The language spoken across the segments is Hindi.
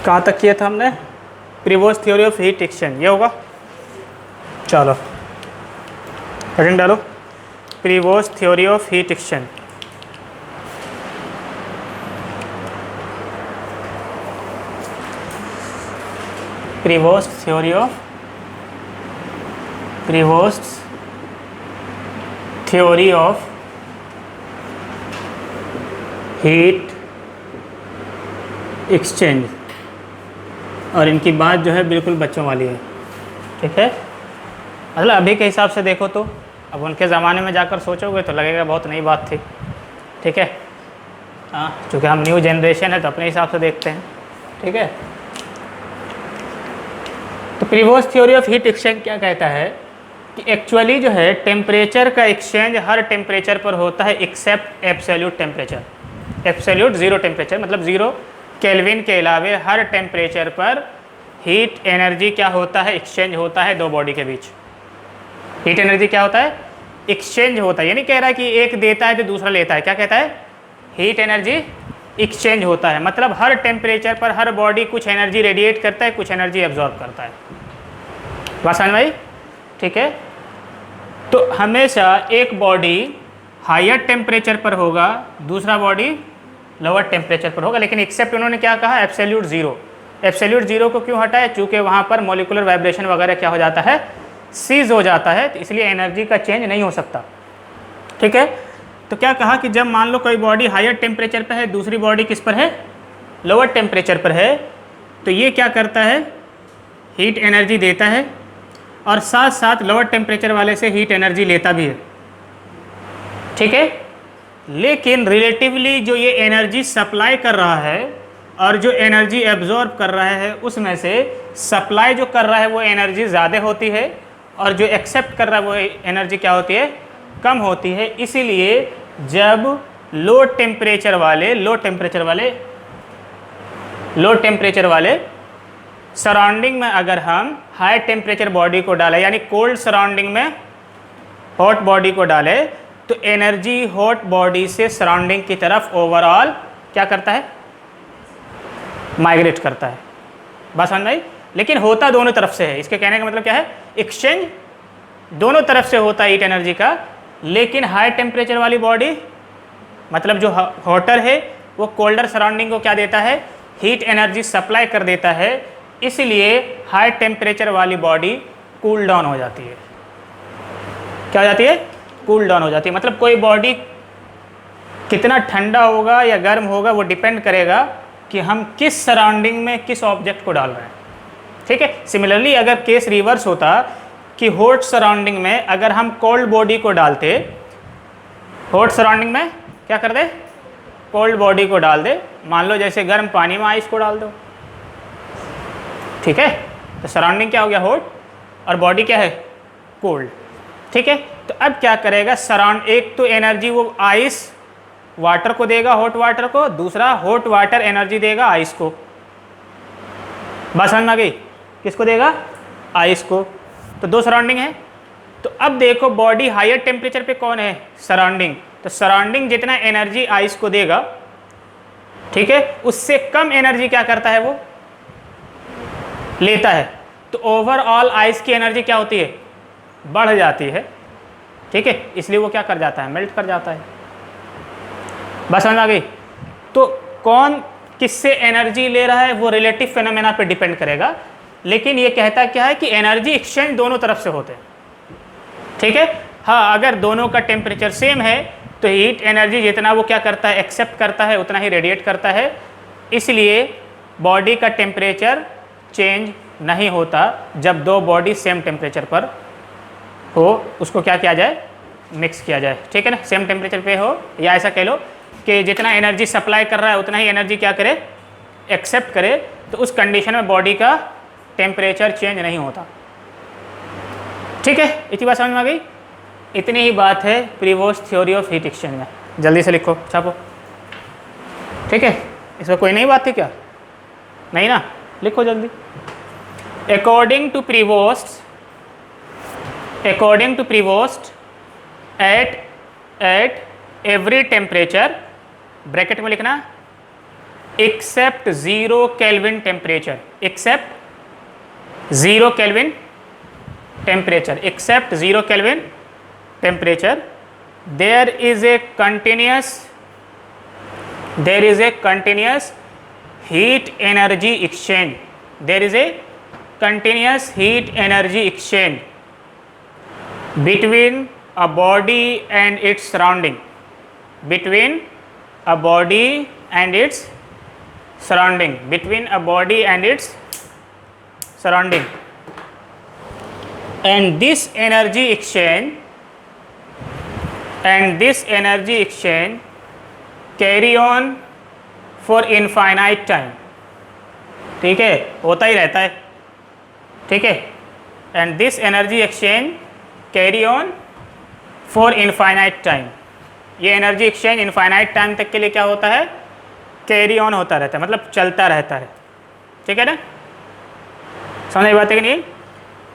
कहाँ तक किया था हमने? Prevost theory of heat exchange, ये होगा। चलो हेडिंग डालो, Prevost theory of heat exchange. Prevost theory of heat exchange, और इनकी बात जो है बिल्कुल बच्चों वाली है, ठीक है। मतलब अभी के हिसाब से देखो तो, अब उनके ज़माने में जाकर सोचोगे तो लगेगा बहुत नई बात थी, ठीक है। हाँ, चूँकि हम न्यू जनरेशन है तो अपने हिसाब से देखते हैं, ठीक है। तो Prevost theory of heat exchange क्या कहता है कि एक्चुअली जो है टेम्परेचर का एक्सचेंज हर टेम्परेचर पर होता है except absolute temperature. Absolute zero temperature मतलब ज़ीरो केल्विन के अलावे हर टेम्परेचर पर हीट एनर्जी क्या होता है? एक्सचेंज होता है दो बॉडी के बीच। हीट एनर्जी क्या होता है? एक्सचेंज होता है। ये नहीं कह रहा कि एक देता है तो दूसरा लेता है, क्या कहता है? हीट एनर्जी एक्सचेंज होता है, मतलब हर टेम्परेचर पर हर बॉडी कुछ एनर्जी रेडिएट करता है, कुछ एनर्जी एब्जॉर्ब करता है। बात समझ में आई? ठीक है। तो हमेशा एक बॉडी हायर टेम्परेचर पर होगा, दूसरा बॉडी लोअर टेम्परेचर पर होगा, लेकिन एक्सेप्ट उन्होंने क्या कहा? Absolute zero. एब्सोल्यूट ज़ीरो को क्यों हटाए? चूँकि वहाँ पर मॉलिक्यूलर वाइब्रेशन वगैरह क्या हो जाता है? सीज हो जाता है, तो इसलिए एनर्जी का चेंज नहीं हो सकता, ठीक है। तो क्या कहा कि जब मान लो कोई बॉडी हायर टेम्परेचर पर है, दूसरी बॉडी किस पर है? लोअर टेम्परेचर पर है, तो ये क्या करता है? हीट एनर्जी देता है और साथ साथ लोअर टेम्परेचर वाले से हीट एनर्जी लेता भी है, ठीक है। लेकिन रिलेटिवली जो ये एनर्जी सप्लाई कर रहा है और जो एनर्जी एब्जॉर्ब कर रहा है, उसमें से सप्लाई जो कर रहा है वो एनर्जी ज़्यादा होती है और जो एक्सेप्ट कर रहा है वो एनर्जी क्या होती है? कम होती है। इसीलिए जब लो टेम्परेचर वाले सराउंडिंग में अगर हम हाई टेम्परेचर बॉडी को डालें, यानी कोल्ड सराउंडिंग में हॉट बॉडी को डालें, तो एनर्जी हॉट बॉडी से सराउंडिंग की तरफ ओवरऑल क्या करता है? माइग्रेट करता है। बस समझ में आई? लेकिन होता दोनों तरफ से है। इसके कहने का मतलब क्या है? एक्सचेंज दोनों तरफ से होता है हीट एनर्जी का, लेकिन हाई टेम्परेचर वाली बॉडी मतलब जो हॉटर है वो कोल्डर सराउंडिंग को क्या देता है? हीट एनर्जी सप्लाई कर देता है। इसलिए हाई टेम्परेचर वाली बॉडी कूल डाउन हो जाती है। क्या हो जाती है? कूल डाउन हो जाती है। मतलब कोई बॉडी कितना ठंडा होगा या गर्म होगा वो डिपेंड करेगा कि हम किस सराउंडिंग में किस ऑब्जेक्ट को डाल रहे हैं, ठीक है। सिमिलरली अगर केस रिवर्स होता कि हॉट सराउंडिंग में अगर हम कोल्ड बॉडी को डालते, हॉट सराउंडिंग में क्या कर दे? कोल्ड बॉडी को डाल दे, मान लो जैसे गर्म पानी में आइस को डाल दो, ठीक है। तो सराउंडिंग क्या हो गया? हॉट, और बॉडी क्या है? कोल्ड, ठीक है। तो अब क्या करेगा? एक तो एनर्जी वो आइस वाटर को देगा, हॉट वाटर को, दूसरा हॉट वाटर एनर्जी देगा आइस को। बात समझ में आ गई? किसको देगा? आइस को। तो दो सराउंडिंग है। तो अब देखो बॉडी हायर टेम्परेचर पे कौन है? सराउंडिंग। तो सराउंडिंग जितना एनर्जी आइस को देगा, ठीक है, उससे कम एनर्जी क्या करता है? वो लेता है। तो ओवरऑल आइस की एनर्जी क्या होती है? बढ़ जाती है, ठीक है। इसलिए वो क्या कर जाता है? मेल्ट कर जाता है। बस समझ आ गई? तो कौन किससे एनर्जी ले रहा है वो रिलेटिव फेनोमेना पे डिपेंड करेगा, लेकिन ये कहता क्या है कि एनर्जी एक्सचेंज दोनों तरफ से होते हैं, ठीक है। हाँ, अगर दोनों का टेम्परेचर सेम है तो हीट एनर्जी जितना वो क्या करता है? एक्सेप्ट करता है, उतना ही रेडिएट करता है। इसलिए बॉडी का टेम्परेचर चेंज नहीं होता जब दो बॉडी सेम टेम्परेचर पर हो, उसको क्या किया जाए? मिक्स किया जाए, ठीक है ना। सेम टेम्परेचर पे हो, या ऐसा कह लो कि जितना एनर्जी सप्लाई कर रहा है उतना ही एनर्जी क्या करे? एक्सेप्ट करे। तो उस कंडीशन में बॉडी का टेम्परेचर चेंज नहीं होता, ठीक है। इतनी बात समझ में आ गई? इतनी ही बात है Prevost theory of heat exchange में। जल्दी से लिखो, छापो, ठीक है। इसमें कोई नई बात थी क्या? नहीं ना? लिखो जल्दी। According to Prevost at every temperature, bracket में लिखना, except 0 Kelvin temperature, except 0 Kelvin temperature, except 0 Kelvin temperature, there is a continuous heat energy exchange, there is a continuous heat energy exchange between a body and its surrounding, between a body and its surrounding, between a body and its surrounding, and this energy exchange carry on for infinite time, ठीक है, होता ही रहता है, ठीक है, and this energy exchange carry on for infinite time, ये एनर्जी एक्सचेंज इनफाइनाइट टाइम तक के लिए क्या होता है, कैरी ऑन होता रहता है, मतलब चलता रहता है, ठीक है ना, समझ बात है कि नहीं।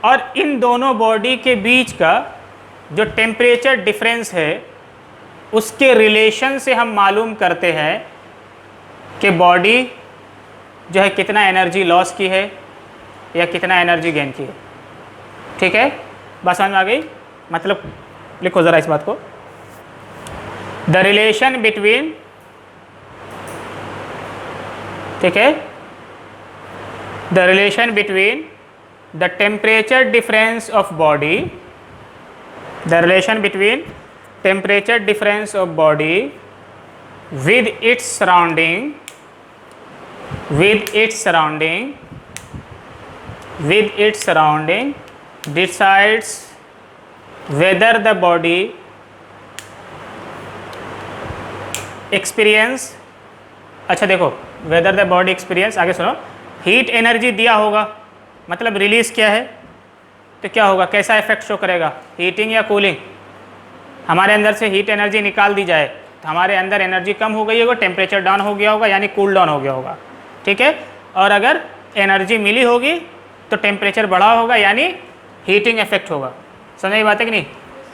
और इन दोनों बॉडी के बीच का जो टेम्परेचर डिफरेंस है उसके रिलेशन से हम मालूम करते हैं कि बॉडी जो है कितना एनर्जी लॉस की है या कितना एनर्जी गेन की है, ठीक है, बात समझ में आ गई। मतलब लिखो ज़रा इस बात को, द रिलेशन बिटवीन, ठीक है, the relation between the temperature difference of body, the relation between temperature difference of body with its surrounding decides whether the body experience, अच्छा देखो, whether the body experience, आगे सुनो, हीट एनर्जी दिया होगा, मतलब रिलीज किया है, तो क्या होगा, कैसा इफेक्ट शो करेगा, हीटिंग या कूलिंग। हमारे अंदर से हीट एनर्जी निकाल दी जाए तो हमारे अंदर एनर्जी कम हो गई होगा, टेम्परेचर डाउन हो गया होगा, यानी कूल डाउन हो गया होगा, ठीक है। और अगर एनर्जी मिली होगी तो टेम्परेचर बढ़ा होगा, यानी हीटिंग इफेक्ट होगा। समझ में बात है कि नहीं।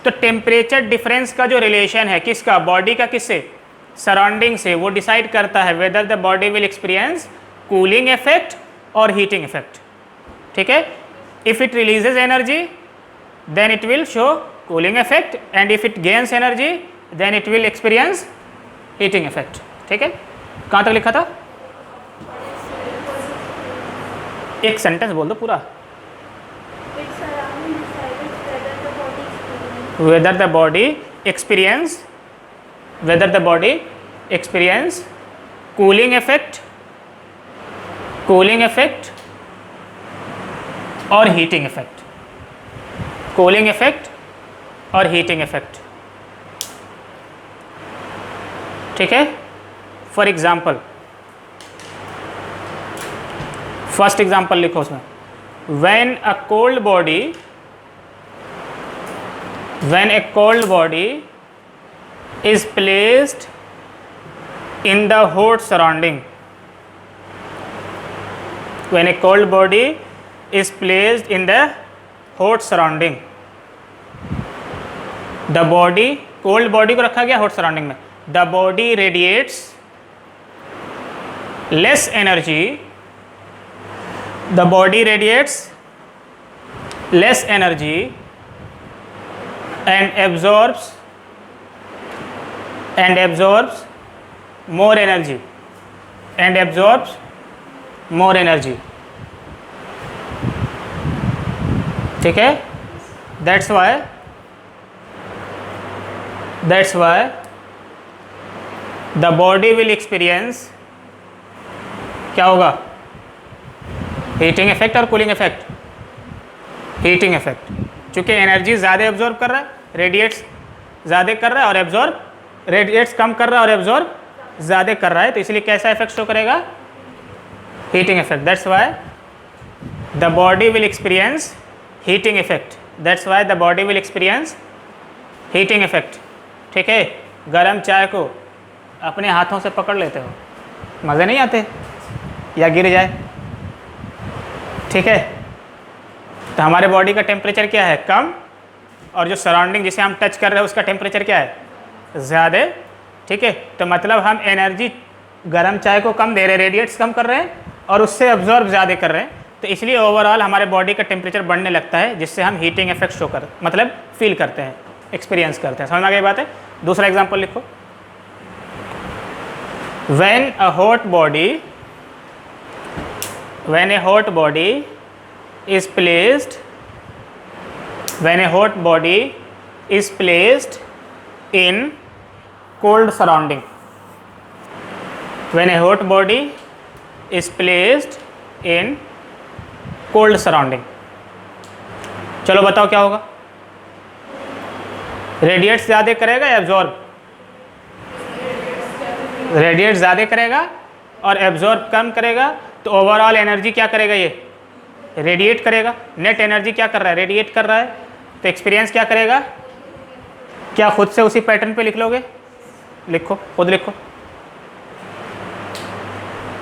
तो टेम्परेचर डिफरेंस का जो रिलेशन है किसका, बॉडी का किससे, सराउंडिंग से, वो डिसाइड करता है whether the body will experience cooling effect और हीटिंग इफेक्ट, ठीक है। If it releases energy then it will show cooling effect, and if it gains energy then it will experience heating effect, ठीक है। कहाँ तक लिखा था, एक सेंटेंस बोल दो पूरा, whether the body experience cooling effect और heating effect, cooling effect और heating effect, ठीक है। फॉर एग्जाम्पल, फर्स्ट एग्जाम्पल लिखो उसमें, when a cold body is placed in the hot surrounding, when a cold body is placed in the hot surrounding, the body, cold body को रखा गया hot surrounding में, the body radiates less energy, the body radiates less energy and absorbs more energy, ठीक है। that's why the body will experience, क्या होगा, हीटिंग इफेक्ट और कूलिंग इफेक्ट, हीटिंग इफेक्ट, चूँकि एनर्जी ज़्यादा एब्जॉर्ब कर रहा है, रेडिएट्स ज़्यादा कर रहा है और एब्जॉर्ब, रेडिएट्स कम कर रहा है और एब्जॉर्ब ज़्यादा कर रहा है, तो इसलिए कैसा इफेक्ट शो करेगा, heating effect. That's why the body will experience heating effect, that's why the body will experience heating effect, ठीक है। गर्म चाय को अपने हाथों से पकड़ लेते हो, मज़े नहीं आते, या गिर जाए, ठीक है। तो हमारे बॉडी का टेम्परेचर क्या है, कम, और जो सराउंडिंग जिसे हम टच कर रहे हैं उसका टेम्परेचर क्या है, ज़्यादा, ठीक है। तो मतलब हम एनर्जी गर्म चाय को कम दे रहे हैं, रेडिएट्स कम कर रहे हैं और उससे एब्जॉर्ब ज़्यादा कर रहे हैं, तो इसलिए ओवरऑल हमारे बॉडी का टेम्परेचर बढ़ने लगता है, जिससे हम हीटिंग इफेक्ट शो कर मतलब फील करते हैं, एक्सपीरियंस करते हैं। समझ में आ गई बात है। दूसरा एग्जाम्पल लिखो। When a hot body is placed in cold surrounding, when a hot body is placed in cold surrounding, चलो बताओ क्या होगा? रेडिएट ज़्यादा करेगा या एब्जॉर्ब? रेडिएट ज़्यादा करेगा और एब्जॉर्ब कम करेगा, तो ओवरऑल एनर्जी क्या करेगा? ये रेडिएट करेगा। नेट एनर्जी क्या कर रहा है? रेडिएट कर रहा है। तो एक्सपीरियंस क्या करेगा? क्या खुद से उसी पैटर्न पे लिख लोगे? लिखो, खुद लिखो।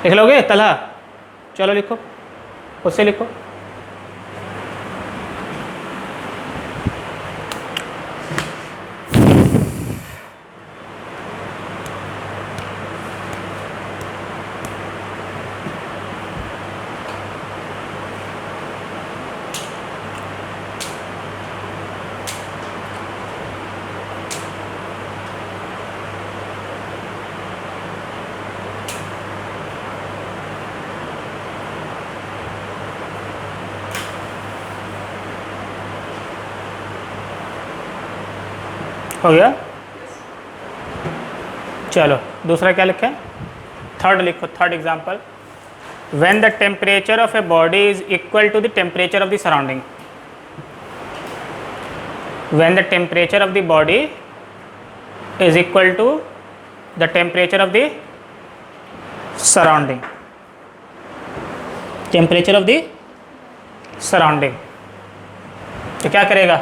लिख लोगे तलहा? चलो लिखो, खुद से लिखो। हो गया? चलो दूसरा क्या लिखा है? थर्ड लिखो। Third example, when the temperature of a body is equal to the temperature of the surrounding. When the temperature of the body is equal to the temperature of the surrounding. Temperature of the surrounding, तो क्या करेगा?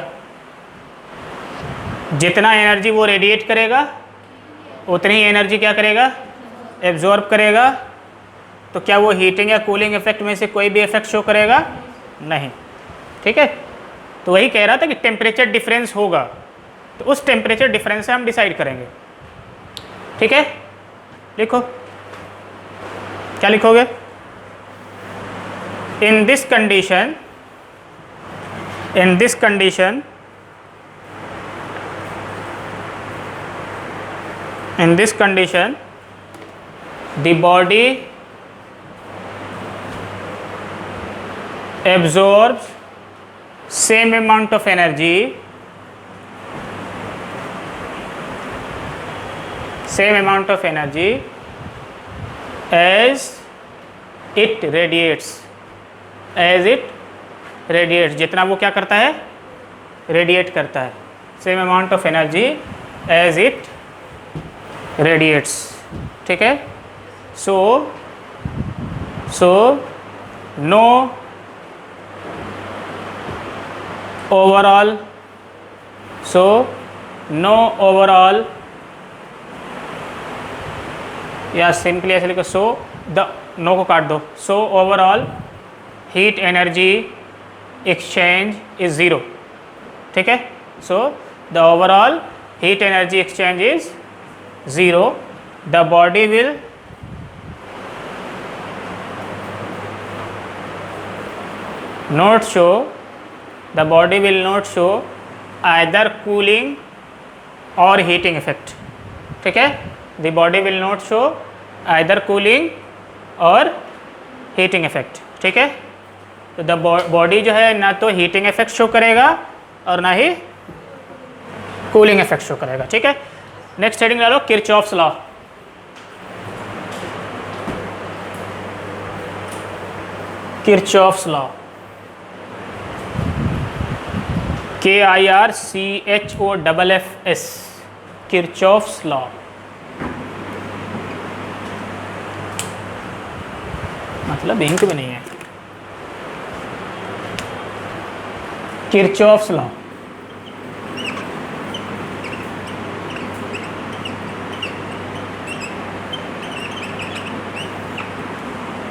जितना एनर्जी वो रेडिएट करेगा उतनी ही एनर्जी क्या करेगा? एब्जॉर्ब करेगा। तो क्या वो हीटिंग या कूलिंग इफेक्ट में से कोई भी इफेक्ट शो करेगा? नहीं। ठीक है, तो वही कह रहा था कि टेम्परेचर डिफरेंस होगा, तो उस टेम्परेचर डिफरेंस से हम डिसाइड करेंगे। ठीक है, लिखो। क्या लिखोगे? In this condition the body absorbs same amount of energy as it radiates, जितना वो क्या करता है? रेडिएट करता है। Same amount of energy as it radiates. ठीक है, सो नो ओवरऑल या सिंपली ऐसे लिखो, सो द नो को काट दो, so overall heat energy exchange is zero. ठीक है, so the overall heat energy exchange is zero. The body will not show either cooling or heating effect। ठीक है, the body will not show either cooling or heating effect। ठीक है, तो द बॉडी जो है ना तो हीटिंग इफेक्ट शो करेगा और ना ही कूलिंग इफेक्ट शो करेगा। ठीक है, नेक्स्ट हेडिंग ला लो, Kirchhoff's law. Kirchhoff's law, KIRCHOFFS, Kirchhoff's law. मतलब इंक भी नहीं है। Kirchhoff's law,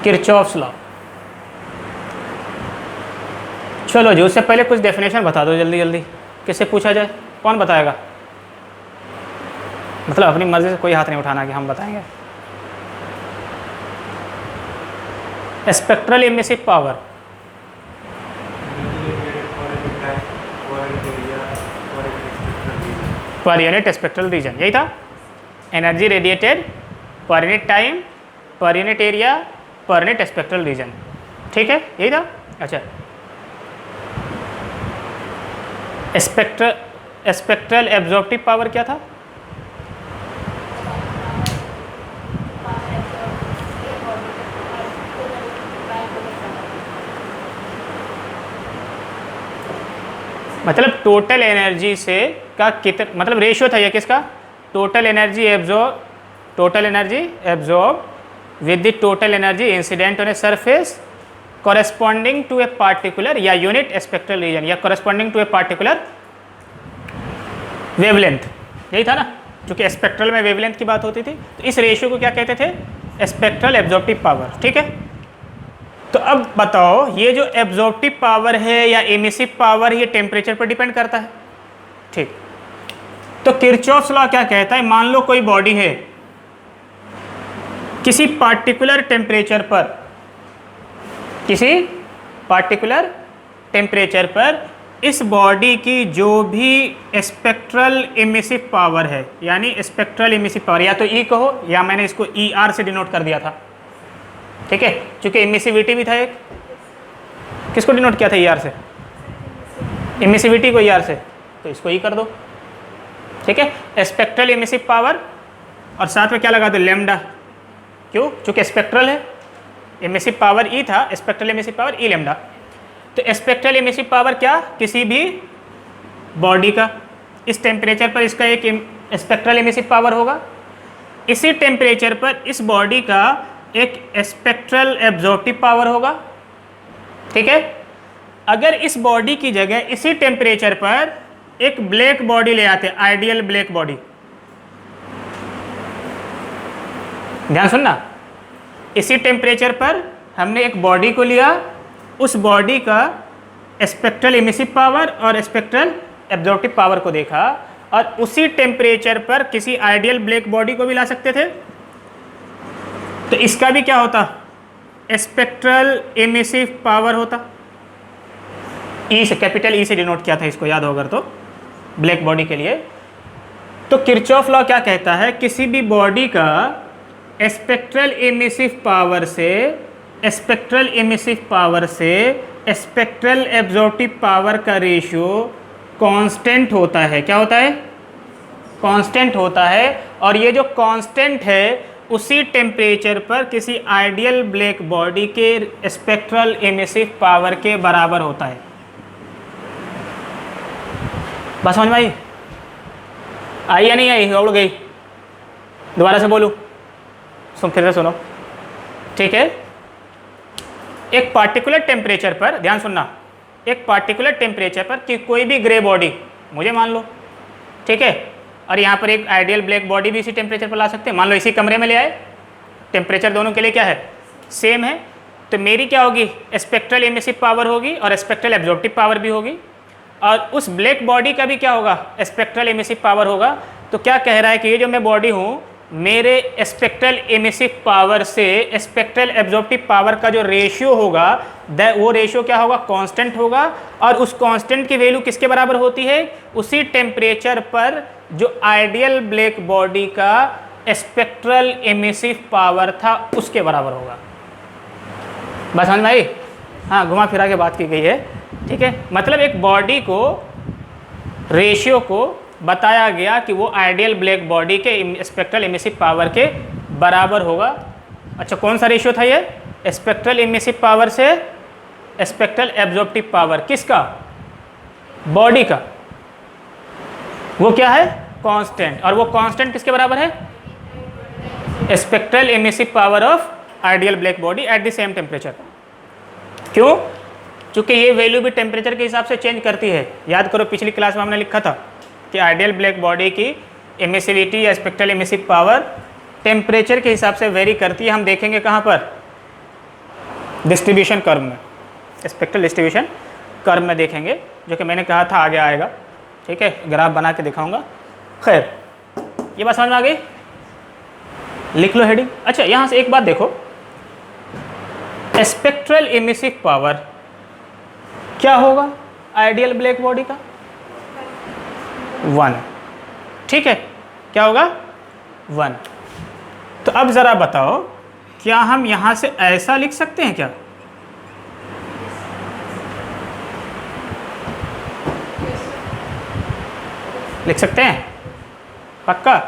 Kirchhoff's law. चलो जी, उससे पहले कुछ डेफिनेशन बता दो जल्दी जल्दी। किससे पूछा जाए? कौन बताएगा? मतलब अपनी मर्जी से कोई हाथ नहीं उठाना कि हम बताएंगे। Spectral emissive power, per unit spectral region, यही था। Energy radiated per unit time, per unit area, per unit spectral region, ठीक है, यही था। अच्छा, स्पेक्ट्रल एब्जॉर्प्टिव पावर क्या था? मतलब टोटल एनर्जी से का कितना, मतलब रेशियो था ये किसका? Total energy absorb with the total energy incident on a surface corresponding to a particular या यूनिट स्पेक्ट्रल रीजन या corresponding to a particular wavelength, यही था ना, क्योंकि स्पेक्ट्रल में वेवलेंथ की बात होती थी। तो इस रेशियो को क्या कहते थे? स्पेक्ट्रल एब्जॉर्प्टिव पावर, ठीक है। तो अब बताओ, ये जो एब्जॉर्प्टिव पावर है या एमिसिव पावर, ये टेम्परेचर पर डिपेंड करता है, ठीक। तो किरचॉफ्स लॉ क्या कहता है? मान लो कोई बॉडी है, किसी पार्टिकुलर टेम्परेचर पर, किसी पार्टिकुलर टेम्परेचर पर इस बॉडी की जो भी स्पेक्ट्रल एमिसिव पावर है, यानी स्पेक्ट्रल एमिसिव पावर, या तो ई कहो या मैंने इसको ई आर से डिनोट कर दिया था, ठीक है, क्योंकि एमिसिविटी भी था एक, किसको डिनोट किया था ई आर से? एमिसिविटी को ई आर से, तो इसको ई कर दो, ठीक है। स्पेक्ट्रल एमिसिव पावर और साथ में क्या लगा दो? लैम्डा, क्यों? चूँकि स्पेक्ट्रल है, एमिसिव पावर ई था, स्पेक्ट्रल एमिसिव पावर ई लैम्डा। तो स्पेक्ट्रल एमिसिव पावर क्या? किसी भी बॉडी का इस टेम्परेचर पर इसका एक स्पेक्ट्रल एमिसिव पावर होगा, इसी टेम्परेचर पर इस बॉडी का एक स्पेक्ट्रल एब्जॉर्प्टिव पावर होगा, ठीक है। अगर इस बॉडी की जगह इसी टेम्परेचर पर एक ब्लैक बॉडी ले आते, आइडियल ब्लैक बॉडी, ध्यान सुनना, इसी टेम्परेचर पर हमने एक बॉडी को लिया, उस बॉडी का स्पेक्ट्रल एमिसिव पावर और स्पेक्ट्रल एब्जॉर्प्टिव पावर को देखा, और उसी टेम्परेचर पर किसी आइडियल ब्लैक बॉडी को भी ला सकते थे, तो इसका भी क्या होता? स्पेक्ट्रल एमिसिव पावर होता। ई से, कैपिटल ई से डिनोट किया था इसको, याद होगा तो, ब्लैक बॉडी के लिए। तो किरचॉफ लॉ क्या कहता है? किसी भी बॉडी का स्पेक्ट्रल एमिसिव पावर से स्पेक्ट्रल एब्जॉर्प्टिव पावर का रेशियो कांस्टेंट होता है। क्या होता है? कांस्टेंट होता है। और ये जो कांस्टेंट है उसी टेम्परेचर पर किसी आइडियल ब्लैक बॉडी के स्पेक्ट्रल एमिसिव पावर के बराबर होता है। बस समझ में आई? आई या नहीं आई? उड़ गई? दोबारा से बोलूँ? फिर से सुनो, ठीक है। एक पार्टिकुलर टेम्परेचर पर, ध्यान सुनना, एक पार्टिकुलर टेम्परेचर पर कि कोई भी ग्रे बॉडी मुझे मान लो, ठीक है, और यहाँ पर एक आइडियल ब्लैक बॉडी भी इसी टेम्परेचर पर ला सकते हैं। मान लो इसी कमरे में ले आए, टेम्परेचर दोनों के लिए क्या है? सेम है। तो मेरी क्या होगी? स्पेक्ट्रल एमिसिव पावर होगी और स्पेक्ट्रल एब्जॉर्प्टिव पावर भी होगी, और उस ब्लैक बॉडी का भी क्या होगा? स्पेक्ट्रल एमिसिव पावर होगा। तो क्या कह रहा है कि ये जो मैं बॉडी हूँ, मेरे स्पेक्ट्रल एमिसिव पावर से स्पेक्ट्रल एब्जॉर्प्टिव पावर का जो रेशियो होगा, वो रेशियो क्या होगा? कांस्टेंट होगा। और उस कांस्टेंट की वैल्यू किसके बराबर होती है? उसी टेम्परेचर पर जो आइडियल ब्लैक बॉडी का स्पेक्ट्रल एमिसिव पावर था उसके बराबर होगा। बस समझ में आई? हाँ, घुमा फिरा के बात की गई है, ठीक है। मतलब एक बॉडी को रेशियो को बताया गया कि वो आइडियल ब्लैक बॉडी के स्पेक्ट्रल एमिसिव पावर के बराबर होगा। अच्छा, कौन सा रेशियो था ये? स्पेक्ट्रल एमिसिव पावर से स्पेक्ट्रल एब्जॉर्प्टिव पावर, किसका? बॉडी का। वो क्या है? कांस्टेंट। और वो कांस्टेंट किसके बराबर है? Spectral emissive power of ideal black body at the same temperature. क्यों? क्योंकि ये वैल्यू भी टेम्परेचर के हिसाब से चेंज करती है। याद करो, पिछली क्लास में हमने लिखा था कि आइडियल ब्लैक बॉडी की एमिसिविटी या स्पेक्ट्रल एमिसिव पावर टेम्परेचर के हिसाब से वेरी करती है। हम देखेंगे कहाँ पर? डिस्ट्रीब्यूशन कर्व में, स्पेक्ट्रल डिस्ट्रीब्यूशन कर्व में देखेंगे, जो कि मैंने कहा था आगे आएगा, ठीक है। ग्राफ बना के दिखाऊंगा। खैर, ये बात समझ में आ गई? लिख लो हेडिंग। अच्छा, यहाँ से एक बात देखो, स्पेक्ट्रल इमिसिव पावर क्या होगा आइडियल ब्लैक बॉडी का? 1। ठीक है, क्या होगा? 1। तो अब ज़रा बताओ, क्या हम यहाँ से ऐसा लिख सकते हैं क्या? लिख सकते हैं पक्का?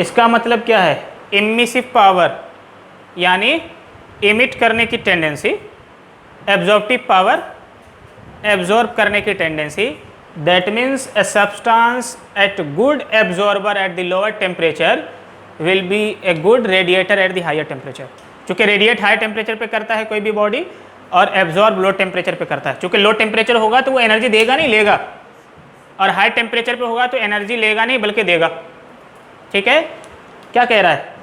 इसका मतलब क्या है? इमिसिव पावर यानी इमिट करने की टेंडेंसी, एब्जॉर्प्टिव पावर एब्जॉर्ब करने की tendency. That means a substance at good absorber at the lower temperature will be a good radiator at the higher temperature. चूँकि रेडिएट हाई टेम्परेचर पे करता है कोई भी बॉडी और एब्जॉर्ब लो टेम्परेचर पे करता है। चूँकि लो टेम्परेचर होगा तो वो एनर्जी देगा नहीं, लेगा, और हाई टेम्परेचर पे होगा तो एनर्जी लेगा नहीं बल्कि देगा। ठीक है, क्या कह रहा है?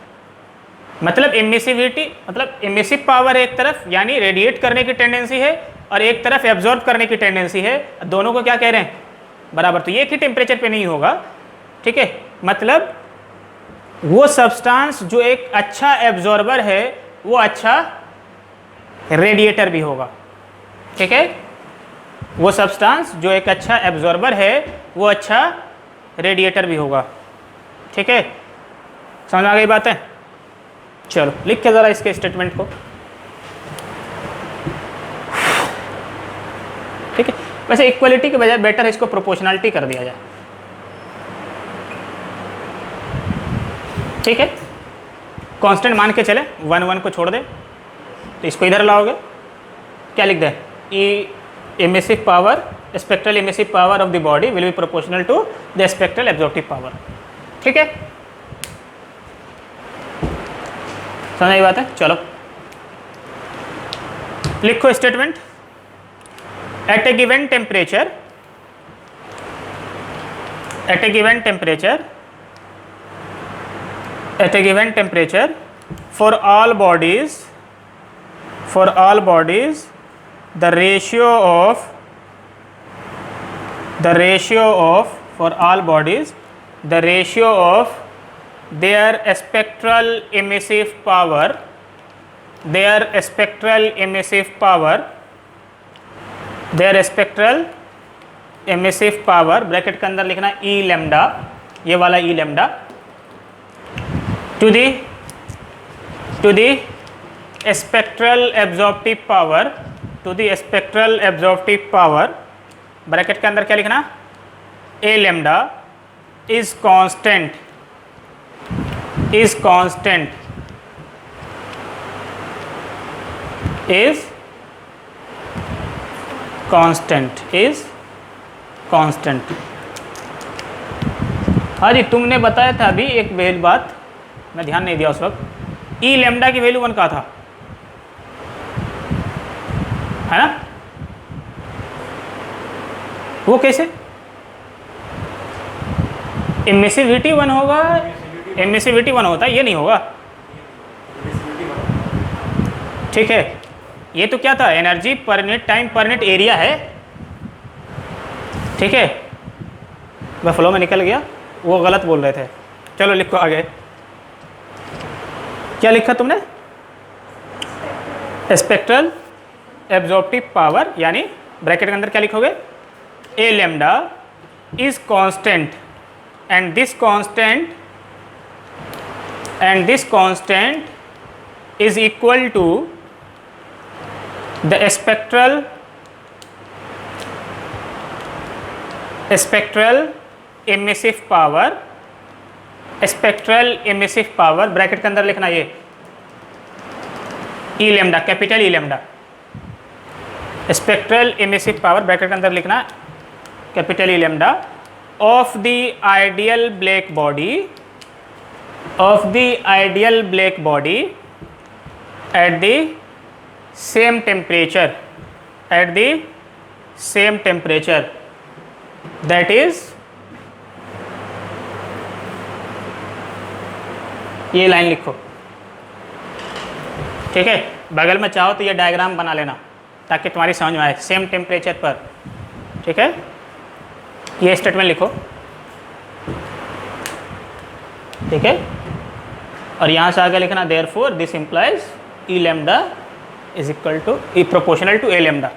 मतलब इमिसिविटी मतलब इमिसिव पावर एक तरफ यानी रेडिएट करने की टेंडेंसी है और एक तरफ एब्जॉर्ब करने की टेंडेंसी है। दोनों को क्या कह रहे हैं? बराबर। तो ये एक ही टेम्परेचर पे नहीं होगा। ठीक है, मतलब वो सब्सटेंस जो एक अच्छा एब्जॉर्बर है वो अच्छा रेडिएटर भी होगा। ठीक है, वो सब्सटेंस जो एक अच्छा एब्जॉर्बर है वो अच्छा रेडिएटर भी होगा। ठीक है, समझ आ गई बात है? चलो लिख के ज़रा इसके स्टेटमेंट को। ठीक है, वैसे इक्वलिटी के बजाय बेटर इसको प्रोपोर्शनलिटी कर दिया जाए। ठीक है, कांस्टेंट मान के चले, 1 1 को छोड़ दे, तो इसको इधर लाओगे, क्या लिख दे? E emissive power, spectral emissive power of the body will be proportional to the spectral absorptive power. ठीक है, समझ आई बात है? चलो लिखो statement. At a given temperature, at a given temperature, at a given temperature for all bodies, for all bodies the ratio of for all bodies the ratio of their spectral emissive power, their spectral emissive power, their spectral emissive power bracket के अंदर लिखना ई लैम्डा, ये वाला ई lambda, to the spectral absorptive power, to the spectral absorptive power bracket के अंदर क्या लिखना? ए lambda is constant, is constant, is constant, is constant। हाँ जी, तुमने बताया था अभी एक वैल्यू, बात मैं ध्यान नहीं दिया उस वक्त। ई लैम्डा की वैल्यू 1 का था, है ना? वो कैसे? इमिसिविटी 1 होगा, इमिसिविटी 1 होता है, ये नहीं होगा। ठीक है, ये तो क्या था? एनर्जी पर unit time per unit area है। ठीक है, वह फ्लो में निकल गया, वो गलत बोल रहे थे। चलो लिखो आगे, क्या लिखा तुमने? स्पेक्ट्रल एब्जॉर्प्टिव पावर यानी ब्रैकेट के अंदर क्या लिखोगे? A lambda is constant and this constant is equal to the spectral emissive power bracket के अंदर लिखना ये E lambda, capital E lambda, spectral emissive power bracket के अंदर लिखना capital E lambda of the ideal black body at the same temperature, that is, ये लाइन लिखो। ठीक है, बगल में चाहो तो ये डायग्राम बना लेना ताकि तुम्हारी समझ में आए, सेम टेम्परेचर पर। ठीक है, ये स्टेटमेंट लिखो। ठीक है, और यहाँ से आगे लिखना therefore this implies E lambda is equal to E proportional to A lambda.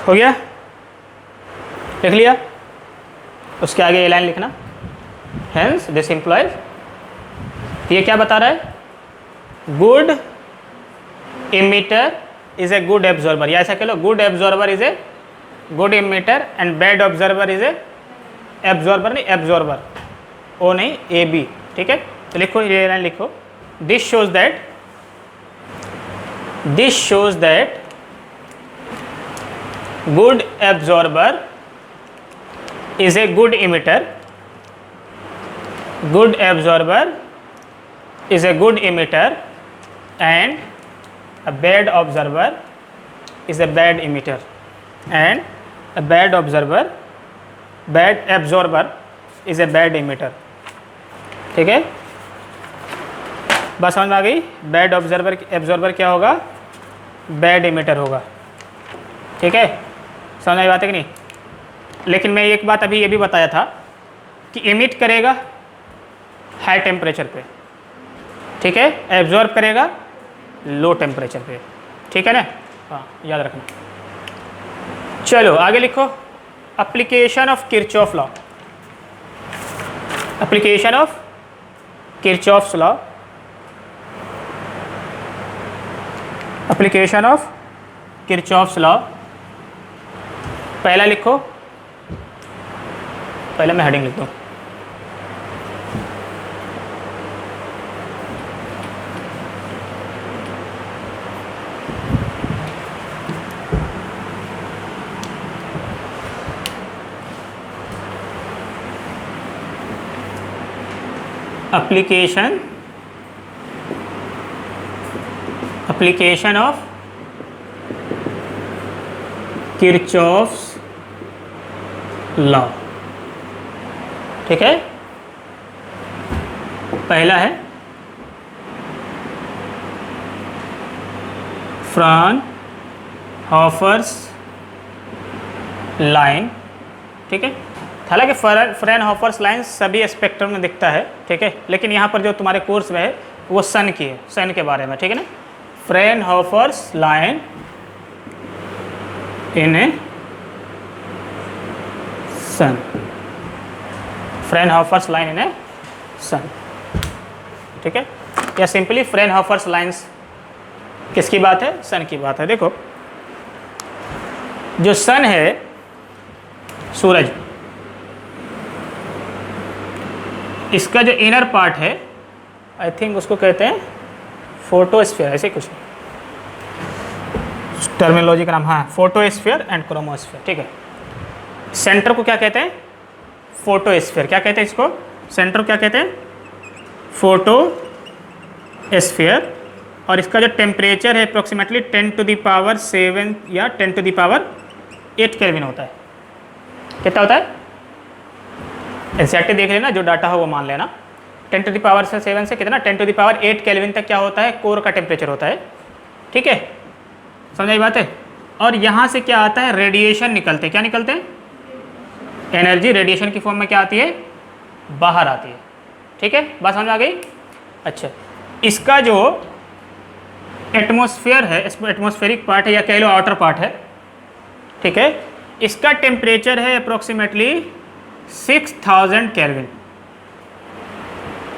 हो गया, लिख लिया। उसके आगे ये लाइन लिखना, हेंस दिस इम्प्लॉयज, ये क्या बता रहा है, good emitter is a good absorber, या ऐसा कह लो good absorber is a good emitter and bad observer is a absorber, नहीं एब्जॉर्बर, ओ नहीं ए बी, ठीक है। तो लिखो ये लाइन लिखो, this shows that good absorber is a good emitter, good absorber is a good emitter and a bad observer is a bad emitter and a bad absorber is a bad emitter, ठीक है। बस समझ में आ गई, बैड एब्जॉर्बर क्या होगा, बैड इमिटर होगा, ठीक है। समझ आई बात है कि नहीं। लेकिन मैं एक बात अभी ये भी बताया था कि इमिट करेगा हाई टेम्परेचर पे, ठीक है, एब्जॉर्ब करेगा लो टेम्परेचर पे, ठीक है ना, हाँ याद रखना। चलो आगे लिखो, application of Kirchhoff law, application of Kirchhoff's law, application of Kirchhoff's law. पहला लिखो, पहले मैं हेडिंग लिख दूँ, एप्लीकेशन ऑफ किरचॉफ्स लॉ, ठीक है। पहला है फ्राउनहोफर्स लाइन, ठीक है। हालांकि फ्राउनहोफर्स लाइन सभी स्पेक्ट्रम में दिखता है, ठीक है, लेकिन यहाँ पर जो तुम्हारे कोर्स में है वो सन की है, सन के बारे में, ठीक है ना। फ्राउनहोफर्स line in A sun, फ्राउनहोफर्स line in ए सन, ठीक है। या सिंपली फ्राउनहोफर्स लाइंस किसकी बात है, सन की बात है। देखो जो सन है, सूरज, इसका जो इनर पार्ट है, आई थिंक उसको कहते हैं फोटोस्फीयर, ऐसे कुछ टर्मिनोलॉजी का नाम, हाँ, फोटोस्फीयर एंड क्रोमोस्फीयर, ठीक है। सेंटर को क्या कहते हैं, फोटोस्फीयर, क्या कहते हैं इसको, सेंटर को क्या कहते हैं, फोटोस्फीयर। और इसका जो टेम्परेचर है अप्रोक्सीमेटली 10⁻⁷ या 10⁸ केल्विन होता है। कितना होता है, एग्जैक्टली देख लेना, जो डाटा हो वो मान लेना। 10⁻⁷ से कितना, 10⁸ केल्विन तक क्या होता है, कोर का टेम्परेचर होता है, ठीक है। समझ आई बात है। और यहाँ से क्या आता है, रेडिएशन निकलते हैं, क्या निकलते हैं, एनर्जी रेडिएशन की फॉर्म में क्या आती है, बाहर आती है, ठीक है। बात समझ आ गई। अच्छा, इसका जो एटमॉस्फेयर है, एटमॉस्फेरिक पार्ट है या कह लो आउटर पार्ट है, ठीक है, इसका टेम्परेचर है अप्रोक्सीमेटली 6000 केल्विन,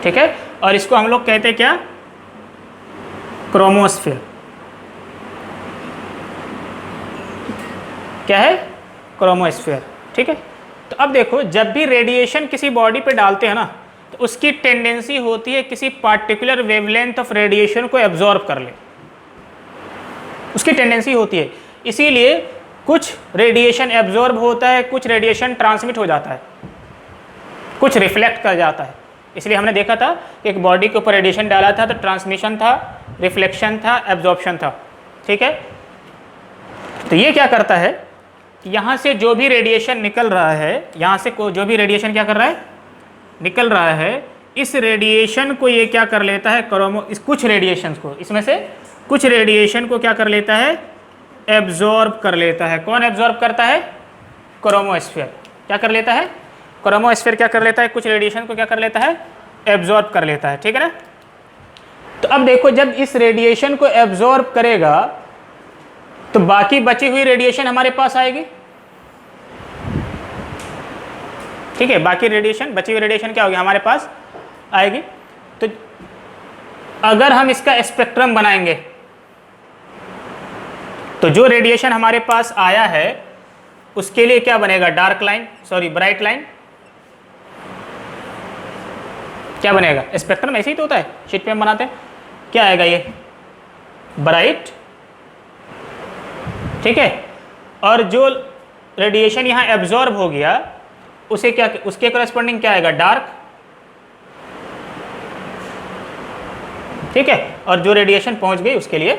ठीक है। और इसको हम लोग कहते हैं क्या, क्रोमोस्फीयर, क्या है, क्रोमोस्फीयर, ठीक है। तो अब देखो, जब भी रेडिएशन किसी बॉडी पे डालते हैं ना, तो उसकी टेंडेंसी होती है किसी पार्टिकुलर वेवलेंथ ऑफ रेडिएशन को एब्जॉर्ब कर ले, उसकी टेंडेंसी होती है। इसीलिए कुछ रेडिएशन एब्जॉर्ब होता है, कुछ रेडिएशन ट्रांसमिट हो जाता है, कुछ रिफ्लेक्ट कर जाता है। इसलिए हमने देखा था कि एक बॉडी के ऊपर रेडिएशन डाला था तो ट्रांसमिशन था, रिफ्लेक्शन था, एब्जॉर्प्शन था। ठीक है। तो ये क्या करता है कि यहाँ से जो भी रेडिएशन निकल रहा है, यहाँ से जो भी रेडिएशन क्या कर रहा है, निकल रहा है, इस रेडिएशन को ये क्या कर लेता है, कुछ रेडिएशन को, इसमें से कुछ रेडिएशन को क्या कर लेता है, एब्जॉर्ब कर लेता है। कौन एब्जॉर्ब करता है? क्रोमोस्फीयर। क्या कर लेता है? क्रोमोस्फीयर क्या कर लेता है, कुछ रेडिएशन को क्या कर लेता है, एब्जॉर्ब कर लेता है, ठीक है ना। तो अब देखो, जब इस रेडिएशन को एब्जॉर्ब करेगा तो बाकी बची हुई रेडिएशन हमारे पास आएगी, ठीक है, बाकी रेडिएशन, बची हुई रेडिएशन क्या होगी, हमारे पास आएगी। तो अगर हम इसका स्पेक्ट्रम बनाएंगे तो जो रेडिएशन हमारे पास आया है उसके लिए क्या बनेगा, dark line, sorry bright line, क्या बनेगा, स्पेक्ट्रम। ऐसे ही तो होता है, शीट पे हम बनाते हैं, क्या आएगा ये, ब्राइट, ठीक है। और जो रेडिएशन यहाँ एब्जॉर्ब हो गया उसे क्या, उसके करस्पॉन्डिंग क्या आएगा, डार्क, ठीक है। और जो रेडिएशन पहुंच गई उसके लिए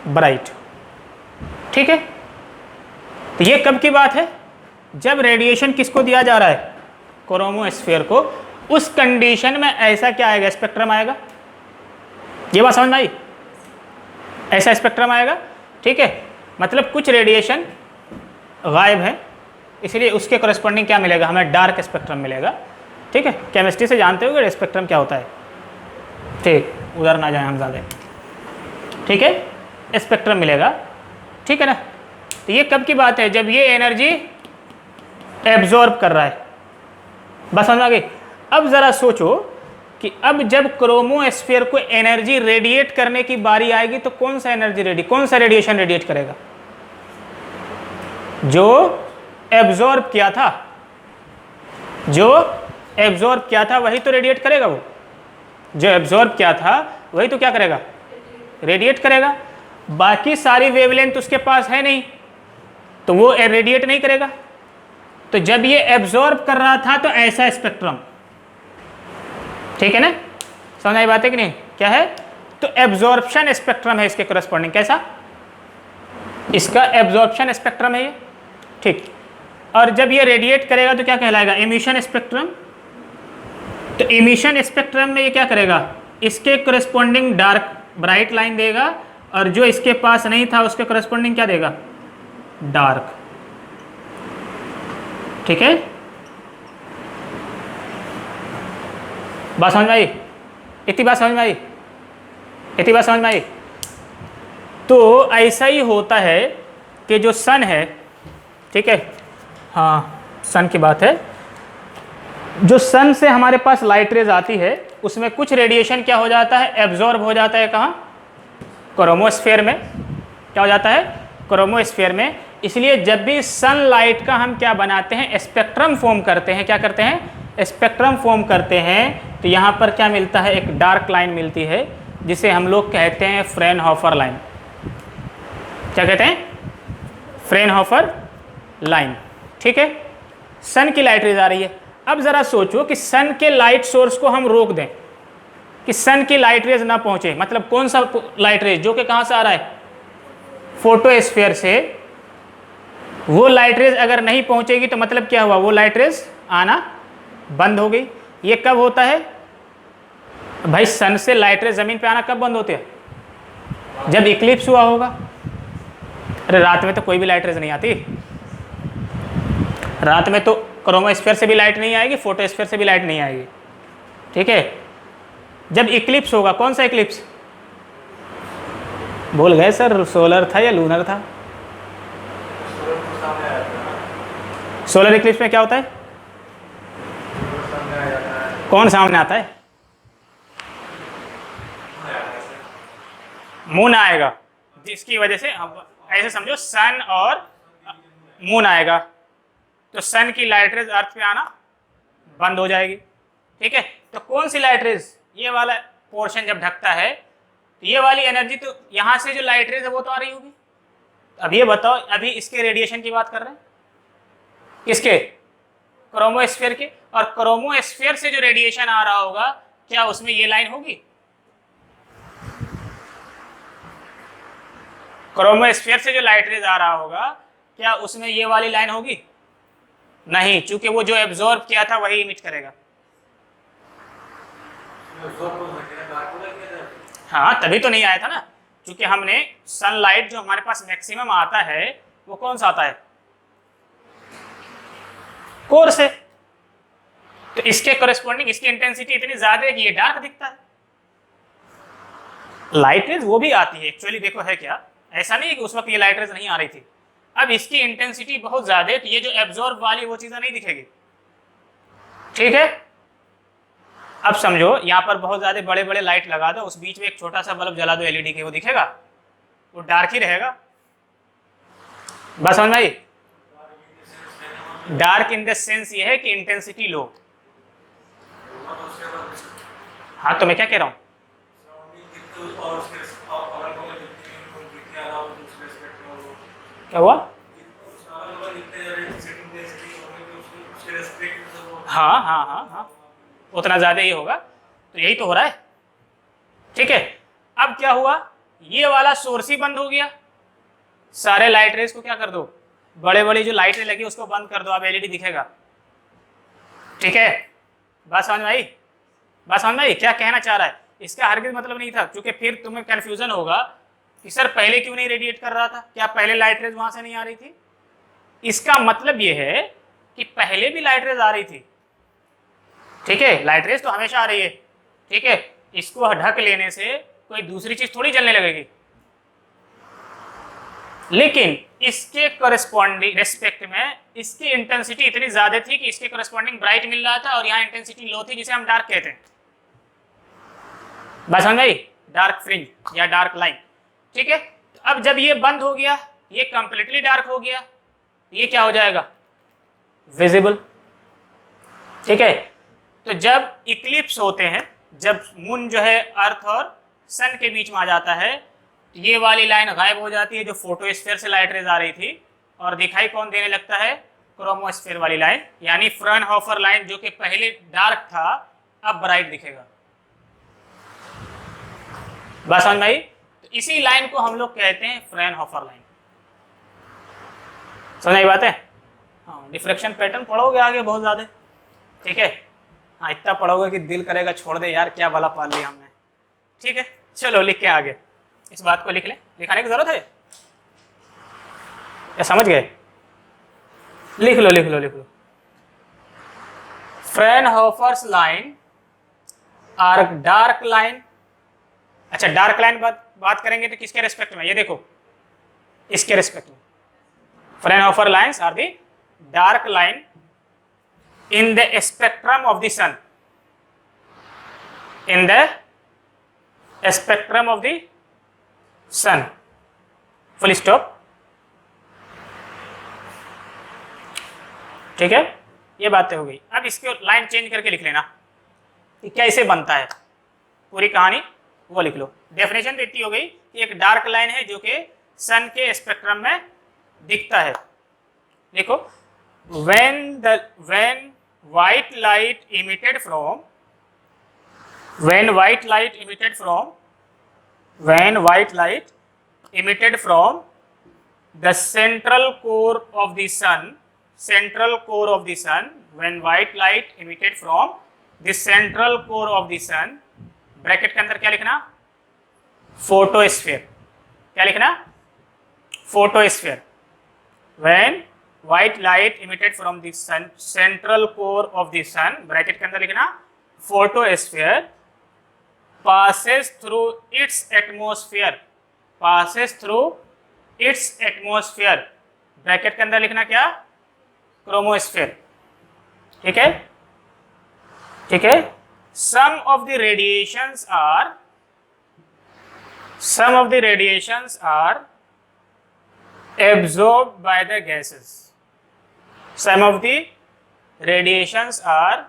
ब्राइट, ठीक है। तो ये कब की बात है, जब रेडिएशन किसको दिया जा रहा है, क्रोमोस्फीयर को, उस कंडीशन में ऐसा क्या आएगा, स्पेक्ट्रम आएगा। ये बात समझ में आई, ऐसा स्पेक्ट्रम आएगा, ठीक है। मतलब कुछ रेडिएशन गायब है, इसलिए उसके करस्पॉन्डिंग क्या मिलेगा, हमें डार्क स्पेक्ट्रम मिलेगा, ठीक है। केमिस्ट्री से जानते हो स्पेक्ट्रम क्या होता है, ठीक, उधर ना जाए हम ज़्यादा, ठीक है, स्पेक्ट्रम मिलेगा, ठीक है ना। तो ये कब की बात है, जब ये एनर्जी एब्जॉर्ब कर रहा है, बस समझ आ गई। अब ज़रा सोचो कि अब जब क्रोमोस्फीयर को एनर्जी रेडिएट करने की बारी आएगी तो कौन सा एनर्जी कौन सा रेडिएशन रेडिएट करेगा, जो एब्जॉर्ब किया था, जो एब्जॉर्ब किया था वही तो रेडिएट करेगा, वो जो एब्जॉर्ब किया था वही तो क्या करेगा, रेडिएट करेगा। बाकी सारी वेवलेंथ उसके पास है नहीं तो वो रेडिएट नहीं करेगा। तो जब ये एब्जॉर्ब कर रहा था तो ऐसा स्पेक्ट्रम, ठीक है ना, समझ आई बात है कि नहीं, क्या है, तो एब्जॉर्प्शन स्पेक्ट्रम है इसके करस्पॉन्डिंग, कैसा, इसका एब्जॉर्प्शन स्पेक्ट्रम है ये, ठीक। और जब ये रेडिएट करेगा तो क्या कहलाएगा, एमिशन स्पेक्ट्रम। तो एमिशन स्पेक्ट्रम में ये क्या करेगा, इसके करस्पॉन्डिंग डार्क ब्राइट लाइन देगा, और जो इसके पास नहीं था उसके करस्पॉन्डिंग क्या देगा, डार्क, ठीक है। बात समझ में आई, इतनी बात समझ में आई, इतनी बात समझ में आई। तो ऐसा ही होता है कि जो सन है, ठीक है, हाँ सन की बात है, जो सन से हमारे पास लाइट रेज आती है उसमें कुछ रेडिएशन क्या हो जाता है, एब्जॉर्ब हो जाता है, कहाँ, क्रोमोस्फीयर में, क्या हो जाता है, क्रोमोस्फीयर में। इसलिए जब भी सनलाइट का हम क्या बनाते हैं, स्पेक्ट्रम फॉर्म करते हैं, क्या करते हैं, स्पेक्ट्रम फॉर्म करते हैं, तो यहाँ पर क्या मिलता है, एक डार्क लाइन मिलती है जिसे हम लोग कहते हैं फ्रेनहोफर लाइन। क्या कहते हैं, फ्रेनहोफर लाइन, ठीक है। सन की लाइट रेज आ रही है, अब ज़रा सोचो कि सन के लाइट सोर्स को हम रोक दें कि सन की लाइट रेज ना पहुँचे, मतलब कौन सा लाइट रेज, जो कि कहाँ से आ रहा है, फोटोस्फीयर से, वो लाइट रेज अगर नहीं पहुँचेगी तो मतलब क्या हुआ, वो लाइट रेज आना बंद हो गई। ये कब होता है भाई, सन से लाइट रेज ज़मीन पे आना कब बंद होते हैं, जब इक्लिप्स हुआ होगा। अरे रात में तो कोई भी लाइट रेज नहीं आती, रात में तो क्रोमोस्फीयर से भी लाइट नहीं आएगी, फोटोस्फीयर से भी लाइट नहीं आएगी, ठीक है। जब इक्लिप्स होगा, कौन सा इक्लिप्स, भूल गए सर, सोलर था या लूनर था, सोलर इक्लिप्स में क्या होता है, कौन सामने आता है, मून आएगा, जिसकी वजह से ऐसे समझो सन और मून आएगा तो सन की लाइट रेज अर्थ पे आना बंद हो जाएगी, ठीक है। तो कौन सी लाइट रेज, ये वाला पोर्शन जब ढकता है तो ये वाली एनर्जी, तो यहाँ से जो लाइट रेज है वो तो आ रही होगी। अब ये बताओ, अभी इसके रेडिएशन की बात कर रहे हैं, किसके, क्रोमोस्फीयर के, और क्रोमोस्फीयर से जो रेडिएशन आ रहा होगा क्या उसमें ये लाइन होगी, क्रोमोस्फीयर से जो लाइट रेज आ रहा होगा, क्या उसमें ये वाली लाइन होगी? नहीं, चूंकि वो जो एब्जॉर्ब किया था वही इमिट करेगा। हाँ, तभी तो नहीं आया था ना, क्योंकि हमने सनलाइट जो हमारे पास मैक्सिमम आता है वो कौन सा आता है? कोर से। तो इसके कॉरेस्पॉन्डिंग इसकी इंटेंसिटी इतनी ज्यादा है कि ये डार्क दिखता है। लाइट रेज वो भी आती है एक्चुअली, देखो है क्या, ऐसा नहीं है कि उस वक्त ये लाइट रेज नहीं आ रही थी। अब इसकी इंटेंसिटी बहुत ज्यादा है तो ये जो एब्जॉर्ब वाली वो चीजें नहीं दिखेगी। ठीक है, अब समझो यहाँ पर बहुत ज्यादा बड़े बड़े लाइट लगा दो, उस बीच में एक छोटा सा बल्ब जला दो एलईडी के, वो दिखेगा? वो डार्क ही रहेगा। बस समझ में आई? डार्क इन द सेंस ये है कि इंटेंसिटी लो। हाँ, तो मैं क्या कह रहा हूँ, क्या हुआ? हाँ हाँ हाँ हाँ, उतना ज्यादा ही होगा, तो यही तो हो रहा है। ठीक है, अब क्या हुआ, ये वाला सोर्स ही बंद हो गया, सारे लाइट रेज को क्या कर दो, बड़े बड़े जो लाइटें लगी उसको बंद कर दो, अब एलईडी दिखेगा। ठीक है, बात समझ में आई? बात समझ में आई क्या कहना चाह रहा है? इसका हरगिज मतलब नहीं था, क्योंकि फिर तुम्हें कंफ्यूजन होगा कि सर पहले क्यों नहीं रेडिएट कर रहा था, क्या पहले लाइट रेज वहां से नहीं आ रही थी? इसका मतलब ये है कि पहले भी लाइट रेज आ रही थी। ठीक है, लाइट रेज तो हमेशा आ रही है। ठीक है, इसको ढक लेने से कोई दूसरी चीज थोड़ी जलने लगेगी, लेकिन इसके कॉरेस्पॉन्डिंग रेस्पेक्ट में इसकी इंटेंसिटी इतनी ज्यादा थी कि इसके कॉरेस्पॉन्डिंग ब्राइट मिल रहा था और यहाँ इंटेंसिटी लो थी, जिसे हम डार्क कहते हैं। बस समझ गई? डार्क फ्रिंज या डार्क लाइन। ठीक है, तो अब जब ये बंद हो गया, ये कंप्लीटली डार्क हो गया, ये क्या हो जाएगा? विजिबल। ठीक है, तो जब इक्लिप्स होते हैं, जब मून जो है अर्थ और सन के बीच में आ जाता है, ये वाली लाइन गायब हो जाती है जो फोटोस्फीयर से लाइट रेज आ रही थी, और दिखाई कौन देने लगता है? क्रोमोस्फीयर वाली लाइन, यानी फ्रॉनहोफर लाइन, जो कि पहले डार्क था अब ब्राइट दिखेगा। बात समझ में आई? तो इसी लाइन को हम लोग कहते हैं फ्रॉनहोफर लाइन। समझ आई बात है? हाँ, डिफ्रेक्शन पैटर्न पढ़ोगे आगे बहुत ज्यादा। ठीक है, हाँ, इतना पढ़ोगे कि दिल करेगा छोड़ दे यार, क्या भला पाल लिया हमने। ठीक है, चलो लिख के आगे, इस बात को लिख लें, लिखाने की जरूरत है या समझ गए? लिख लो लिख लो लिख लो। फ्रॉनहोफर्स लाइन आर डार्क लाइन। अच्छा, डार्क लाइन बात करेंगे तो किसके रेस्पेक्ट में? ये देखो, इसके रेस्पेक्ट में। Fraunhofer lines are the dark line in the spectrum of the sun, in the spectrum of the sun, full stop। ठीक है, ये बातें हो गई। अब इसको लाइन चेंज करके लिख लेना कि कैसे बनता है, पूरी कहानी वो लिख लो। डेफिनेशन तो इतनी हो गई कि एक डार्क लाइन है जो कि सन के स्पेक्ट्रम में दिखता है। देखो, when white light emitted from the central core of the sun, when white light emitted from the central core of the sun, bracket के अंदर क्या लिखना? फोटोस्फीयर। क्या लिखना? Photosphere. when white light emitted from the sun, central core of the sun, bracket के अंदर लिखना photosphere, passes through its atmosphere, bracket के अंदर लिखना क्या? क्रोमोस्फीयर। ठीक है, ठीक है। some of the radiations are absorbed by the gases, some of the radiations are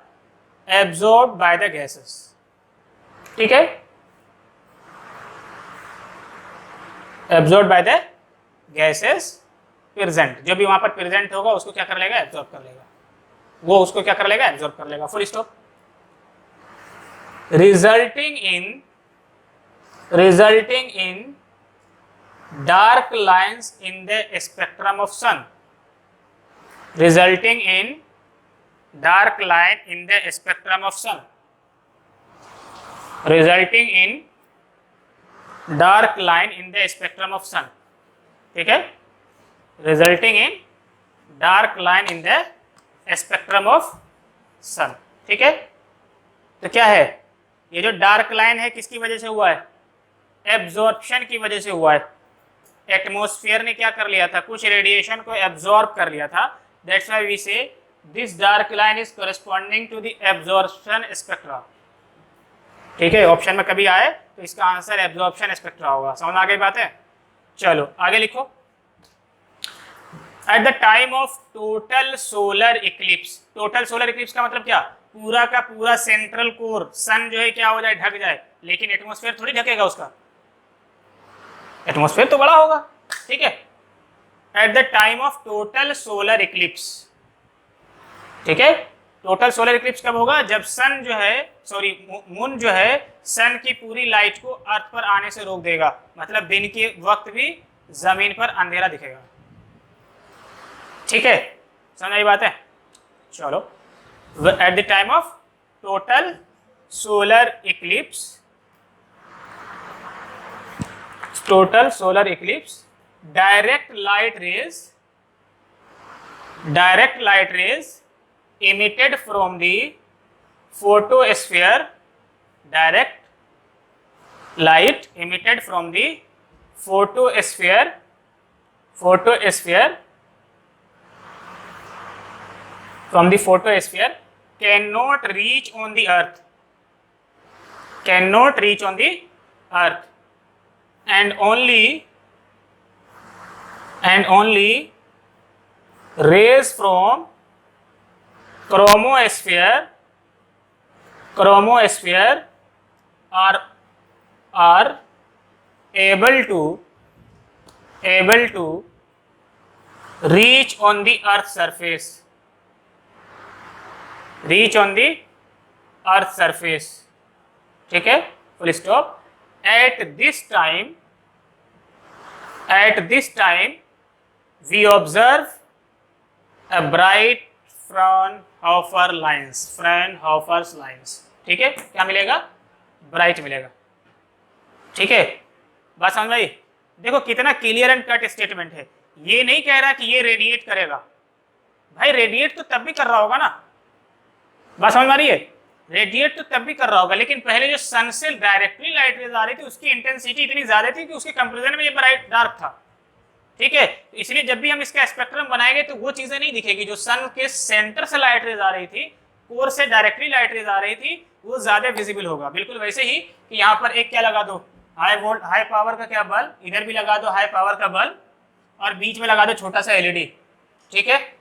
absorbed by the gases। ठीक है, absorbed by the gases present, जो भी वहां पर प्रेजेंट होगा उसको क्या कर लेगा? एब्जॉर्ब कर लेगा। वो उसको क्या कर लेगा? एब्जॉर्ब कर लेगा। Full stop. resulting in dark lines in the spectrum of sun, resulting in dark line in the spectrum of sun, resulting in dark line in the spectrum of sun. ठीक है, resulting in dark line in the spectrum of sun. ठीक है, तो क्या है ये जो डार्क लाइन है किसकी वजह से हुआ है? एब्जॉर्प्शन की वजह से हुआ है। एटमॉस्फेयर ने क्या कर लिया था, कुछ रेडिएशन को एब्जॉर्ब कर लिया था। That's why we say this dark line is corresponding to the absorption spectra. ठीक है, ऑप्शन में कभी आए तो इसका आंसर एब्जॉर्प्शन स्पेक्ट्रा होगा। समझ आ गई बात है? चलो आगे लिखो। At the time of total solar Eclipse, total solar Eclipse का मतलब क्या, पूरा का पूरा सेंट्रल कोर सन जो है क्या हो जाए, ढक जाए, लेकिन एटमॉस्फेयर थोड़ी ढकेगा उसका, एटमॉस्फेयर तो बड़ा होगा। ठीक है, at the time of total solar Eclipse. ठीक है, टोटल सोलर इक्लिप्स कब होगा, जब सन जो है, सॉरी मून जो है सन की पूरी लाइट को अर्थ पर आने से रोक देगा, मतलब दिन के वक्त भी जमीन पर अंधेरा दिखेगा। ठीक है, समझ आई बात है? चलो, at the time of total solar Eclipse, total solar Eclipse, direct light rays emitted from the photosphere, direct light emitted from the photosphere cannot reach on the earth, and only rays from chromosphere are able to reach on the earth surface, ठीक है, full stop. at this time we observe a bright Fraunhofer's lines, ठीक है, क्या मिलेगा, ब्राइट मिलेगा। ठीक है, बात समझ में आई? देखो कितना क्लियर एंड कट स्टेटमेंट है, ये नहीं कह रहा कि ये रेडिएट करेगा, भाई रेडिएट तो तब भी कर रहा होगा ना, बात समझ में आ रही है? रेडिएट तो तब भी कर रहा होगा, लेकिन पहले जो सन से डायरेक्टली लाइट रेज आ रही थी उसकी इंटेंसिटी इतनी ज्यादा थी कि उसके कंपैरिजन में ये ब्राइट डार्क था। ठीक है, इसलिए जब भी हम इसका स्पेक्ट्रम बनाएंगे तो वो चीजें नहीं दिखेगी, जो सन के सेंटर से लाइट रेज आ रही थी, कोर से डायरेक्टली लाइट रेज आ रही थी, वो ज्यादा विजिबल होगा। बिल्कुल वैसे ही कि यहाँ पर एक क्या लगा दो, हाई पावर का क्या बल्ब, इधर भी लगा दो हाई पावर का बल्ब, और बीच में लगा दो छोटा सा एलईडी। ठीक है,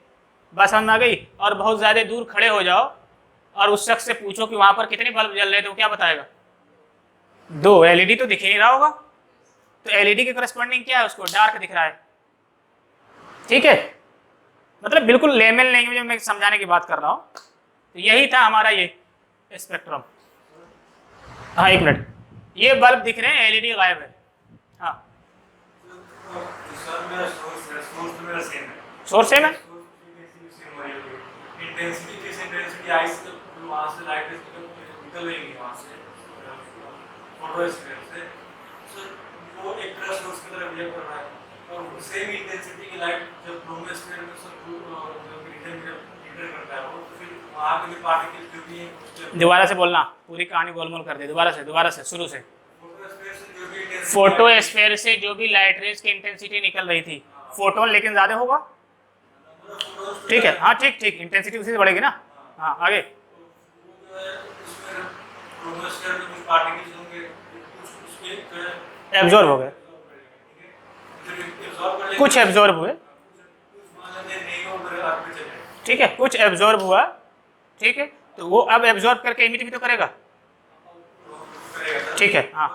बस समझ आ गई? और बहुत ज्यादा दूर खड़े हो जाओ और उस शख्स से पूछो कि वहां पर कितने बल्ब जल रहे थे, तो क्या बताएगा, 2। एलईडी तो दिख ही नहीं रहा होगा, तो एलईडी के करस्पॉन्डिंग क्या है, उसको डार्क दिख रहा है। ठीक है, मतलब बिल्कुल लेमन लैंग्वेज में मैं समझाने की बात कर रहा हूं। तो यही था हमारा ये स्पेक्ट्रम। हाँ एक मिनट, ये बल्ब दिख रहे हैं, एलईडी गायब है। हाँ सोर्स सेम है, सेम इंटेंसिटी की लाइट जब क्रोमोस्फीयर में इंटर करता है वो, तो फिर वहां के जो पार्टिकल्स जो भी हैं, दोबारा से बोलना, पूरी कहानी गोलमोल कर दे, दोबारा से शुरू से। फोटोस्फीयर से जो भी लाइट रेज की इंटेंसिटी निकल रही थी, फोटोन लेकिन ज्यादा होगा। ठीक है, हाँ ठीक, इंटेंसिटी उसी से बढ़ेगी ना। हाँ आगे, क्रोमोस्फीयर में कुछ पार्टिकल्स होंगे, कुछ एब्जॉर्ब हो गए, कुछ एब्जॉर्ब हुए। ठीक है, कुछ एब्जॉर्ब हुआ। ठीक है, तो वो अब एब्जॉर्ब करके इमिट भी तो करेगा। ठीक है, हाँ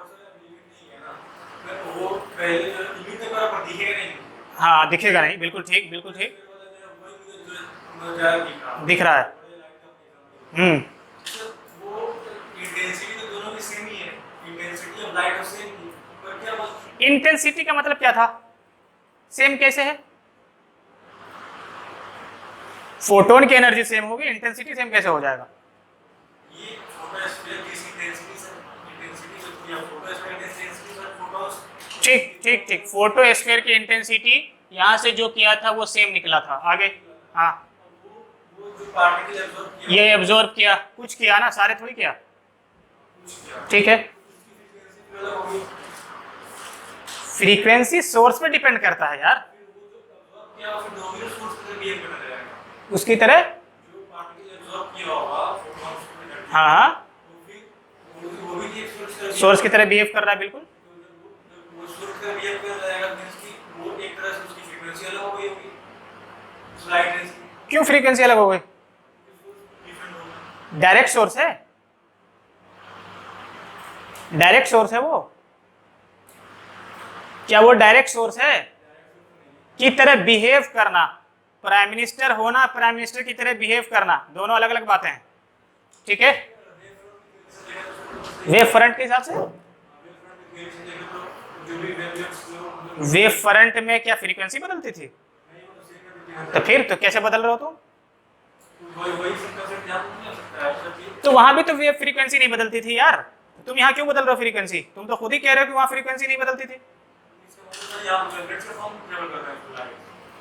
हाँ दिखेगा नहीं, बिल्कुल ठीक दिख रहा है। इंटेंसिटी का मतलब क्या था, सेम कैसे है? फोटोन की एनर्जी सेम होगी, इंटेंसिटी सेम कैसे हो जाएगा? ये फोटोस्फीयर की इंटेंसिटी सर, इंटेंसिटी जो थी फोटोस्फीयर की इंटेंसिटी सर, फोटोस ठीक ठीक ठीक, फोटोस्फीयर की इंटेंसिटी यहाँ से जो किया था वो सेम निकला था। आगे, हाँ, वो जो पार्टिकल एब्जॉर्ब किया ये एब्जॉर्ब किया, कुछ किया ना, सारे थोड़ी किया, कुछ किया, ठीक है। फ्रीक्वेंसी अलग होगी, फ्रीक्वेंसी सोर्स पे डिपेंड करता है यार, फिर वो जो एब्जॉर्ब किया फिर डोमिनेट सोर्स की तरह बिहेव करने लगेगा। उसकी तरह। जो पार्टिकल एब्जॉर्ब किया होगा फोटॉन्स को एनर्जी, हाँ हाँ, वो फिर वो भी एक सोर्स की तरह बिहेव कर रहा है, बिल्कुल। वो सोर्स की तरह बिहेव कर जाएगा, मींस कि वो एक तरह से उसकी फ्रीक्वेंसी अलग हो गई होगी, स्लाइड रेंज की क्यों फ्रीक्वेंसी अलग हो गई? डिफरेंट होगी। डायरेक्ट सोर्स है, डायरेक्ट सोर्स है वो। क्या वो डायरेक्ट सोर्स है? की तरह बिहेव करना, प्राइम मिनिस्टर होना, प्राइम मिनिस्टर की तरह बिहेव करना, दोनों अलग अलग बातें हैं, ठीक है। वेव फ्रंट के हिसाब से, वेव फ्रंट में क्या फ्रीक्वेंसी बदलती थी? तो फिर तो कैसे बदल रहे हो तुम? तो वहां भी तो वेव फ्रीक्वेंसी नहीं बदलती थी यार, तुम यहाँ क्यों बदल रहे हो फ्रीक्वेंसी? तुम तो खुद ही कह रहे हो कि वहां फ्रीक्वेंसी नहीं बदलती थी।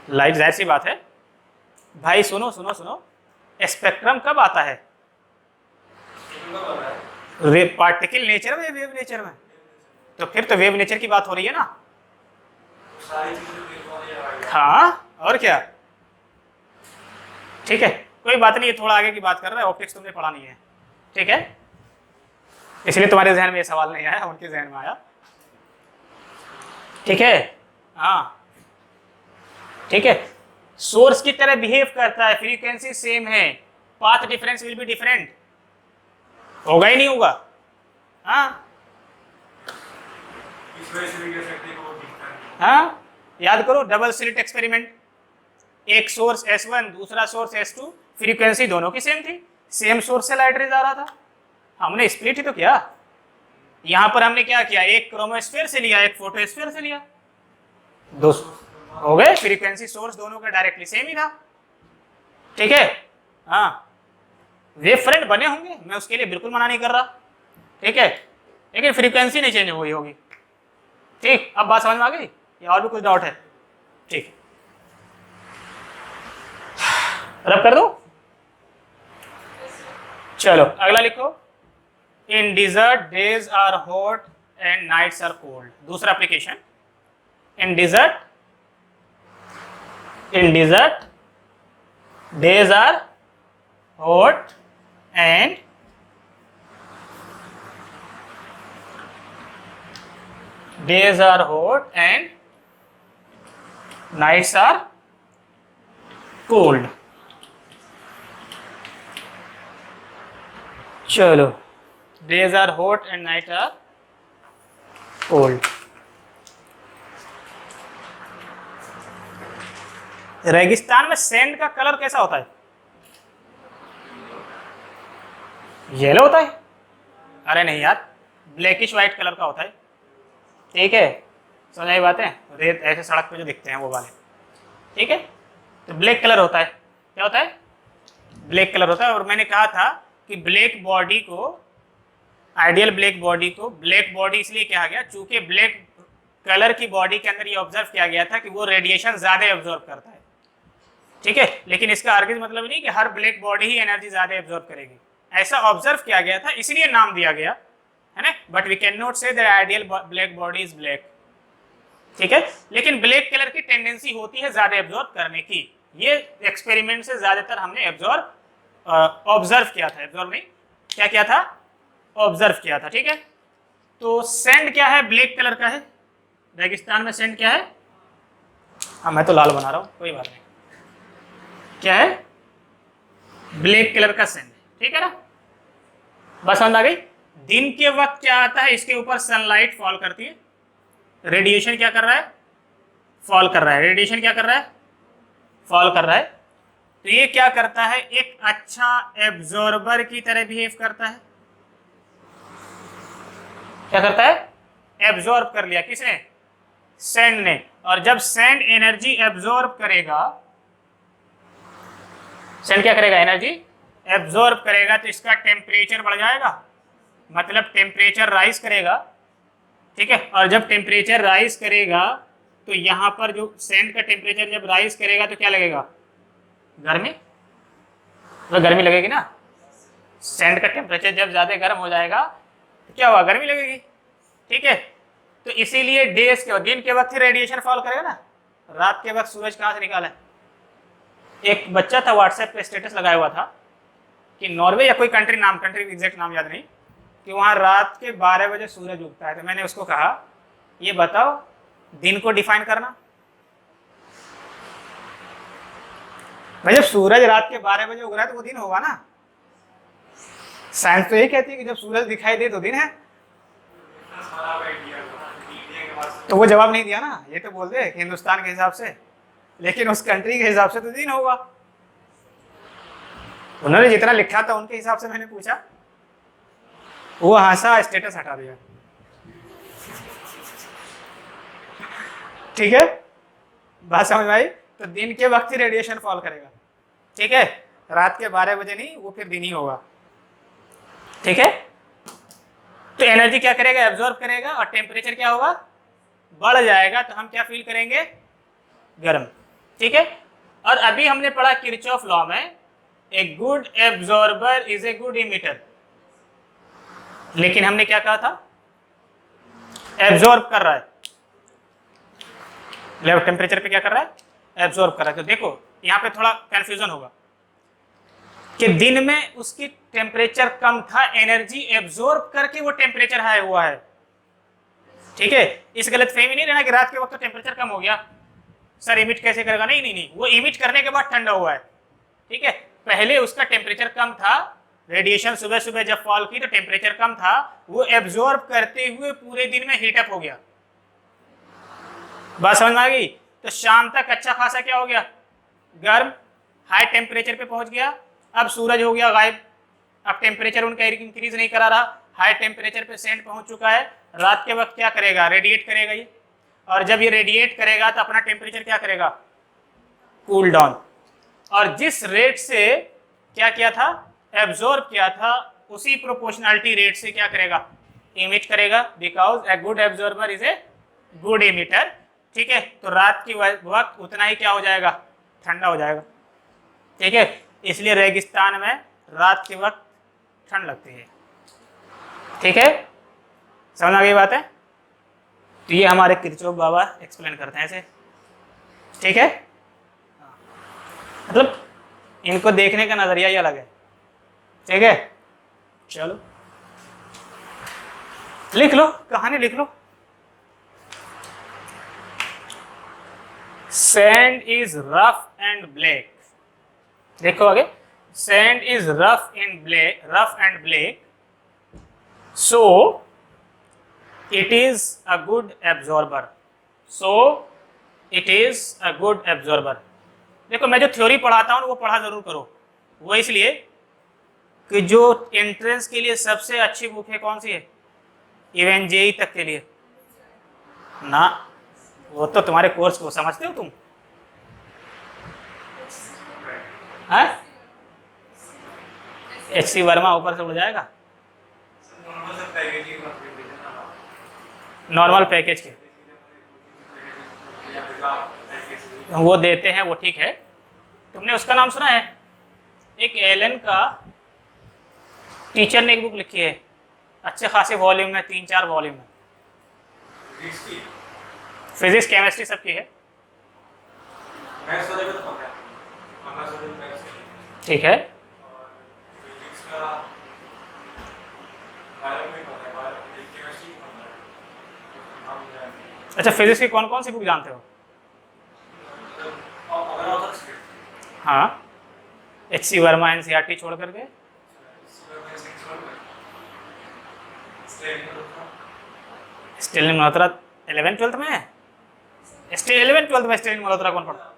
लाइट, जाहिर सी बात है भाई, सुनो सुनो सुनो, स्पेक्ट्रम कब आता है? पार्टिकल नेचर में, वेव नेचर में? तो फिर तो वेव नेचर की बात हो रही है ना। हाँ, और क्या, ठीक है, कोई बात नहीं, थोड़ा आगे की बात कर रहा है, ऑप्टिक्स तुमने पढ़ा नहीं है, ठीक है, इसलिए तुम्हारे जहन में ये सवाल नहीं आया, उनके जहन में आया, ठीक है। हाँ ठीक है, सोर्स की तरह बिहेव करता है, फ्रीक्वेंसी सेम है, path difference will be different, होगा ही नहीं होगा। हाँ हाँ, याद करो डबल स्लिट एक्सपेरिमेंट, एक सोर्स S1 दूसरा सोर्स S2, फ्रीक्वेंसी दोनों की सेम थी, सेम सोर्स से लाइट रेज आ रहा था, हमने स्प्लिट ही तो किया। यहां पर हमने क्या किया, एक क्रोमोस्फीयर से लिया, एक फोटोस्फीयर से लिया, दो हो गए, फ्रीक्वेंसी सोर्स दोनों का डायरेक्टली सेम ही था, ठीक है। हाँ, वेव फ्रंट बने होंगे, मैं उसके लिए बिल्कुल मना नहीं कर रहा, ठीक है, लेकिन फ्रीक्वेंसी नहीं चेंज हुई होगी, ठीक। अब बात समझ में आ गई या और भी कुछ डाउट है? ठीक, रब कर दो, चलो अगला लिखो, in desert days are hot and nights are cold. दूसरा application, in desert days are hot and nights are cold। चलो, days are hot and nights are cold। रेगिस्तान में सैंड का कलर कैसा होता है? येलो होता है? अरे नहीं यार, ब्लैकिश व्हाइट कलर का होता है, ठीक है, समझ आई बातें? रेत ऐसे सड़क पे जो दिखते हैं वो वाले, ठीक है, तो ब्लैक कलर होता है। क्या होता है? ब्लैक कलर होता है। और मैंने कहा था कि ब्लैक बॉडी को, आइडियल ब्लैक बॉडी को ब्लैक बॉडी इसलिए कहा गया चूंकि ब्लैक कलर की बॉडी के अंदर ये ऑब्जर्व किया गया था कि वो रेडिएशन ज़्यादा एब्जॉर्ब करता है, ठीक है, लेकिन इसका अर्गिज मतलब नहीं कि हर ब्लैक बॉडी ही एनर्जी ज़्यादा एब्जॉर्ब करेगी, ऐसा ऑब्जर्व किया गया था इसलिए नाम दिया गया है ना। But we can not say that ideal black body is black, ठीक है, लेकिन ब्लैक कलर की टेंडेंसी होती है ज़्यादा एब्जॉर्ब करने की। ये एक्सपेरिमेंट से ज़्यादातर हमने ऑब्जर्व किया था, एब्जॉर्व नहीं, क्या किया था, ऑब्जर्व किया था, ठीक है। तो सैंड क्या है? ब्लैक कलर का है। रेगिस्तान में सैंड क्या है? हाँ, मैं तो लाल बना रहा हूँ, कोई बात नहीं, क्या है? ब्लैक कलर का सैंड, ठीक है ना, बस समझ आ गई। दिन के वक्त क्या आता है, इसके ऊपर सनलाइट फॉल करती है, रेडिएशन क्या कर रहा है, फॉल कर रहा है, रेडिएशन क्या कर रहा है, फॉल कर रहा है। तो ये क्या करता है, एक अच्छा एब्जॉर्बर की तरह बिहेव करता है। क्या करता है? एब्जॉर्ब कर लिया, किसने? सैंड ने। और जब सैंड एनर्जी एब्जॉर्ब करेगा, सैंड क्या करेगा, एनर्जी एब्जॉर्ब करेगा, तो इसका टेम्परेचर बढ़ जाएगा, मतलब टेम्परेचर राइज करेगा, ठीक है। और जब टेम्परेचर राइज करेगा तो यहाँ पर जो सैंड का टेम्परेचर जब राइज करेगा तो क्या लगेगा, गर्मी, तो गर्मी लगेगी ना। सैंड का टेम्परेचर जब ज़्यादा गर्म हो जाएगा तो क्या हुआ, गर्मी लगेगी, ठीक है। तो इसीलिए डेज के दिन के वक्त ही रेडिएशन फॉल करेगा ना, रात के वक्त सूरज कहाँ से निकाला है। एक बच्चा था व्हाट्सएप पे स्टेटस लगाया हुआ था कि नॉर्वे या कोई कंट्री, नाम कंट्री एग्जैक्ट नाम याद नहीं, कि वहाँ रात के 12 बजे सूरज उगता है। तो मैंने उसको कहा ये बताओ दिन को डिफाइन करना, भाई जब सूरज रात के 12 बजे उग रहा है तो वो दिन होगा ना। साइंस तो यही कहती है कि जब सूरज दिखाई दे तो दिन है। तो वो जवाब नहीं दिया ना, ये तो बोल दे कि हिंदुस्तान के हिसाब से, लेकिन उस कंट्री के हिसाब से तो दिन होगा। उन्होंने जितना लिखा था उनके हिसाब से मैंने पूछा, वो हंसा, स्टेटस हटा दिया, ठीक है, बात समझ में आई। तो दिन के वक्त ही रेडिएशन फॉल करेगा, ठीक है, रात के 12 बजे नहीं, वो फिर दिन ही होगा, ठीक है। तो एनर्जी क्या करेगा, एब्जॉर्ब करेगा, और टेम्परेचर क्या होगा, बढ़ जाएगा, तो हम क्या फील करेंगे, गर्म, ठीक है। और अभी हमने पढ़ा किरचॉफ लॉ में, ए good absorber is a good emitter, लेकिन हमने क्या कहा था, एब्जॉर्ब कर रहा है, लेवल टेम्परेचर पे क्या कर रहा है, एब्जॉर्ब कर रहा है। तो देखो यहाँ पे थोड़ा कंफ्यूजन होगा कि दिन में उसकी टेम्परेचर कम था, एनर्जी एब्जॉर्ब करके वो टेम्परेचर हाई हुआ है, ठीक है। इस गलत फहमी नहीं रहना कि रात के वक्त तो टेम्परेचर कम हो गया, सर इमिट कैसे करेगा, नहीं नहीं नहीं, वो इमिट करने के बाद ठंडा हुआ है, ठीक है। पहले उसका टेम्परेचर कम था, रेडिएशन सुबह सुबह जब फॉल की तो टेम्परेचर कम था, वो एब्जॉर्ब करते हुए पूरे दिन में हीटअप हो गया, बात समझ में आ गई। तो शाम तक अच्छा खासा क्या हो गया, गर्म, हाई टेम्परेचर पे पहुंच गया। अब सूरज हो गया गायब, अब टेम्परेचर उनका इंक्रीज नहीं करा रहा, हाई टेम्परेचर पे सैंड पहुंच चुका है। रात के वक्त क्या करेगा, रेडिएट करेगा ये, और जब ये रेडिएट करेगा तो अपना टेम्परेचर क्या करेगा, कूल डाउन। और जिस रेट से क्या किया था, एब्जॉर्ब किया था, उसी प्रोपोर्शनलिटी रेट से क्या करेगा, इमिट करेगा, because A good absorber is a good emitter, ठीक है। तो रात की वक्त उतना ही क्या हो जाएगा, ठंडा हो जाएगा, ठीक है। इसलिए रेगिस्तान में रात के वक्त ठंड लगती है, ठीक है, समझ आ गई बात है। तो ये हमारे किरचॉफ बाबा एक्सप्लेन करते हैं ऐसे, ठीक है। मतलब इनको देखने का नजरिया ही अलग है, ठीक है। चलो लिख लो, कहानी लिख लो। Sand is rough and black, देखो आगे, sand is rough and black, so it is a good absorber, देखो मैं जो थ्योरी पढ़ाता हूँ वो पढ़ा जरूर करो, वो इसलिए कि जो एंट्रेंस के लिए सबसे अच्छी बुक है कौन सी है, इवन जेई तक के लिए ना, वो तो तुम्हारे कोर्स को समझते हो तुम, HC वर्मा ऊपर से उड़ जाएगा, नॉर्मल पैकेज के वो देते हैं, वो ठीक है। तुमने उसका नाम सुना है, एक एलन का टीचर ने एक बुक लिखी है, अच्छे खासे वॉल्यूम में, 3-4 वॉल्यूम में, फिजिक्स केमिस्ट्री सबकी है, ठीक है। अच्छा फिजिक्स की कौन कौन सी बुक जानते हो, हाँ, HC वर्मा NCERT छोड़ करके, स्टेलिन मल्होत्रा 11th-12th में है, 11th-12th में स्टेलिन मल्होत्रा कौन पढ़ा,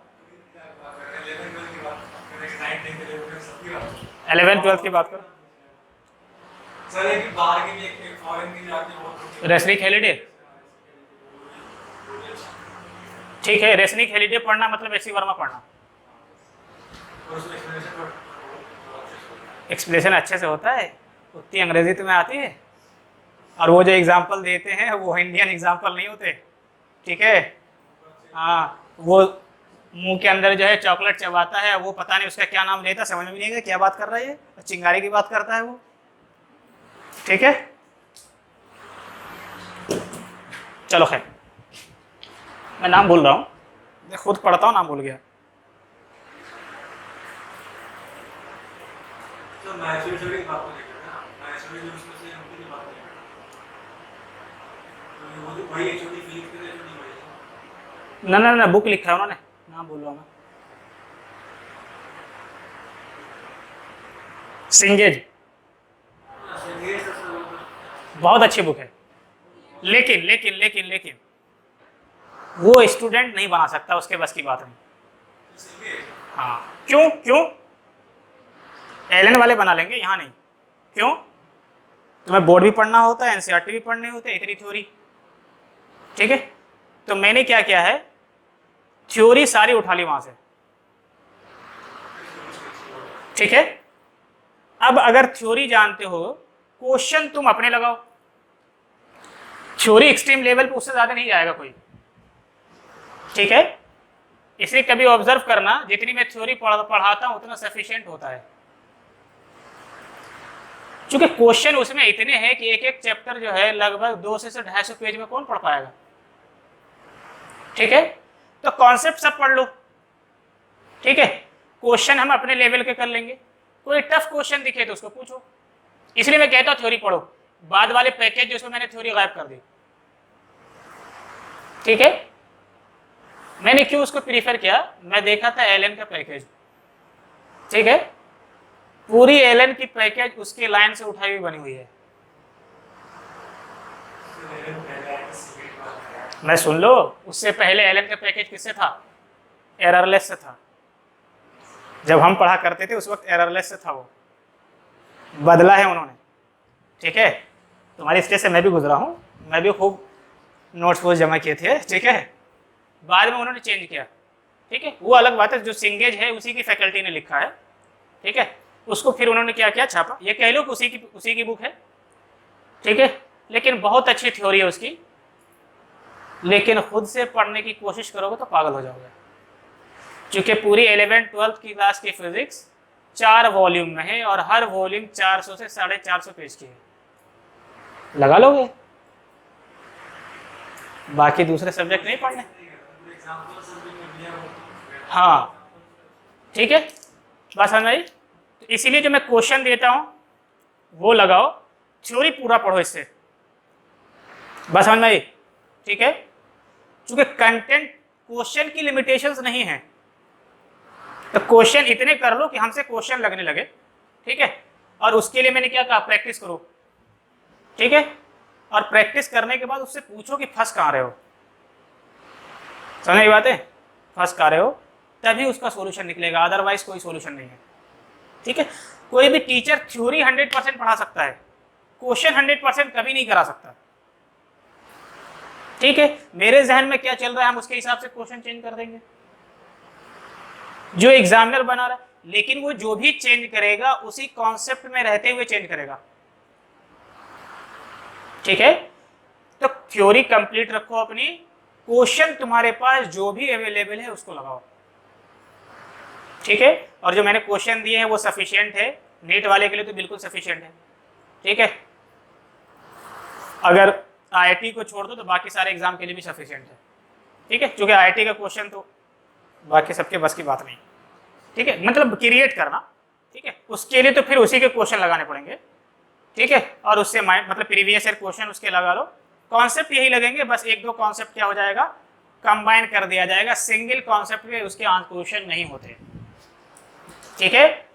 11th-12th की बात करो, रेसरिक हेलिडे, ठीक है, रेसनिक हेलिडे पढ़ना मतलब एस सी वर्मा पढ़ना, और उसमें एक्सप्लेनेशन अच्छे से होता है, उतनी अंग्रेजी तुम्हें आती है, और वो जो एग्जाम्पल देते हैं वो इंडियन एग्जाम्पल नहीं होते, ठीक है। हाँ, वो मुंह के अंदर जो है चॉकलेट चबाता है, वो पता नहीं उसका क्या नाम लेता, समझ में नहीं आएगा क्या बात कर रहा है ये, चिंगारी की बात करता है वो, ठीक है। चलो खैर, मैं नाम भूल रहा हूँ, मैं खुद पढ़ता हूँ नाम भूल गया। तो मैच्योरिटी की बात तो नहीं करना, मैच्योरिटी जो उसमें से हमको की बात नहीं करना, तो वो तो भाई एचओडी फिजिक्स के एचओडी भाई ना ना ना, बुक लिखा है उन्होंने, नाम बोल रहा हूँ मैं, सिंगेज, बहुत अच्छी बुक है, लेकिन लेकिन लेकिन लेकिन वो स्टूडेंट नहीं बना सकता, उसके बस की बात नहीं। हाँ, क्यों क्यों, एलन वाले बना लेंगे, यहाँ नहीं। क्यों? तुम्हें बोर्ड भी पढ़ना होता है, एनसीईआरटी भी पढ़ने होते हैं, इतनी थ्योरी, ठीक है। तो मैंने क्या किया है, थ्योरी सारी उठा ली वहां से, ठीक है। अब अगर थ्योरी जानते हो, क्वेश्चन तुम अपने लगाओ, थ्योरी एक्सट्रीम लेवल पे उससे ज्यादा नहीं जाएगा कोई, ठीक है। इसलिए कभी ऑब्जर्व करना, जितनी मैं थ्योरी पढ़ाता हूं उतना सफिशिएंट होता है, क्योंकि क्वेश्चन उसमें इतने हैं कि एक एक चैप्टर जो है लगभग 200 से 250 पेज में कौन पढ़ पाएगा, ठीक है। तो कॉन्सेप्ट सब पढ़ लो, ठीक है, क्वेश्चन हम अपने लेवल के कर लेंगे, कोई टफ क्वेश्चन दिखे तो उसको पूछो। इसलिए मैं कहता हूं थ्योरी पढ़ो, बाद वाले पैकेज जिसमें मैंने थ्योरी गायब कर दी, ठीक है। मैंने क्यों उसको प्रीफर किया, मैं देखा था एलन का पैकेज, ठीक है, पूरी एलन की पैकेज उसकी लाइन से उठाई हुई बनी हुई है। मैं सुन लो, उससे पहले एलन का पैकेज किससे था, एररलेस से था। जब हम पढ़ा करते थे उस वक्त एररलेस से था, वो बदला है उन्होंने, ठीक है। तुम्हारी स्टेज से मैं भी गुजरा हूँ, मैं भी खूब नोट्स वोट्स जमा किए थे, ठीक है। बाद में उन्होंने चेंज किया, ठीक है, वो अलग बात है। जो सिंगेज है उसी की फैकल्टी ने लिखा है, ठीक है, उसको फिर उन्होंने क्या किया, छापा। ये कह लो कि उसी की बुक है, ठीक है, लेकिन बहुत अच्छी थ्योरी है उसकी, लेकिन खुद से पढ़ने की कोशिश करोगे तो पागल हो जाओगे, क्योंकि पूरी 11th 12th की क्लास की फिजिक्स 4 वॉल्यूम में है और हर वॉल्यूम 400 से 450 पेज की है, लगा लोगे, बाकी दूसरे सब्जेक्ट नहीं पढ़ने। हाँ, ठीक है, बस समझ आई। तो इसीलिए जो मैं क्वेश्चन देता हूं वो लगाओ, थ्योरी पूरा पढ़ो इससे, बस समझ आई, ठीक है। क्योंकि कंटेंट क्वेश्चन की लिमिटेशंस नहीं है, तो क्वेश्चन इतने कर लो कि हमसे क्वेश्चन लगने लगे, ठीक है। और उसके लिए मैंने क्या कहा, प्रैक्टिस करो, ठीक है। और प्रैक्टिस करने के बाद उससे पूछो कि फंस कहाँ रहे हो, समझ आई बात है, फंस कहाँ रहे हो, तभी उसका सॉल्यूशन निकलेगा, अदरवाइज कोई सॉल्यूशन नहीं है, ठीक है। कोई भी टीचर थ्योरी 100% पढ़ा सकता है, क्वेश्चन 100% कभी नहीं करा सकता, ठीक है। मेरे जहन में क्या चल रहा है हम उसके हिसाब से क्वेश्चन चेंज कर देंगे, जो एग्जामिनर बना रहा है, लेकिन वो जो भी चेंज करेगा उसी कॉन्सेप्ट में रहते हुए चेंज करेगा, ठीक है। तो थ्योरी कंप्लीट रखो अपनी, क्वेश्चन तुम्हारे पास जो भी अवेलेबल है उसको लगाओ, ठीक है। और जो मैंने क्वेश्चन दिए हैं वो सफिशिएंट है, नीट वाले के लिए तो बिल्कुल सफिशिएंट है, ठीक है। अगर आईआईटी को छोड़ दो तो बाकी सारे एग्जाम के लिए भी सफिशिएंट है, ठीक है, क्योंकि आईआईटी का क्वेश्चन तो बाकी सबके बस की बात नहीं, ठीक है, मतलब क्रिएट करना, ठीक है, उसके लिए तो फिर उसी के क्वेश्चन लगाने पड़ेंगे, ठीक है। और उससे मतलब प्रीवियस ईयर क्वेश्चन उसके लगा लो, कॉन्सेप्ट यही लगेंगे, बस 1-2 कॉन्सेप्ट क्या हो जाएगा, कंबाइन कर दिया जाएगा, सिंगल कॉन्सेप्ट पे उसके क्वेश्चन नहीं होते, ठीक है।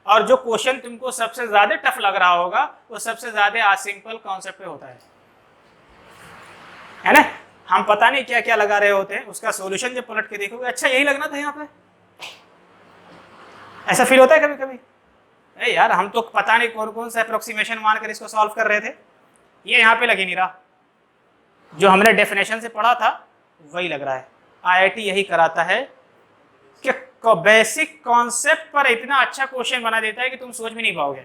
और जो क्वेश्चन तुमको सबसे ज्यादा टफ लग रहा होगा वो सबसे ज्यादा सिंपल कॉन्सेप्ट पे होता है ना। हम पता नहीं क्या क्या लगा रहे होते हैं, उसका सॉल्यूशन जब पलट के देखोगे, अच्छा यही लगना था यहाँ पे, ऐसा फील होता है कभी कभी, अरे यार हम तो पता नहीं कौन कौन सा अप्रोक्सीमेशन मानकर इसको सॉल्व कर रहे थे, ये यहाँ पे लग ही नहीं रहा, जो हमने डेफिनेशन से पढ़ा था वही लग रहा है। IIT यही कराता है कि बेसिक कॉन्सेप्ट पर इतना अच्छा क्वेश्चन बना देता है कि तुम सोच भी नहीं पाओगे।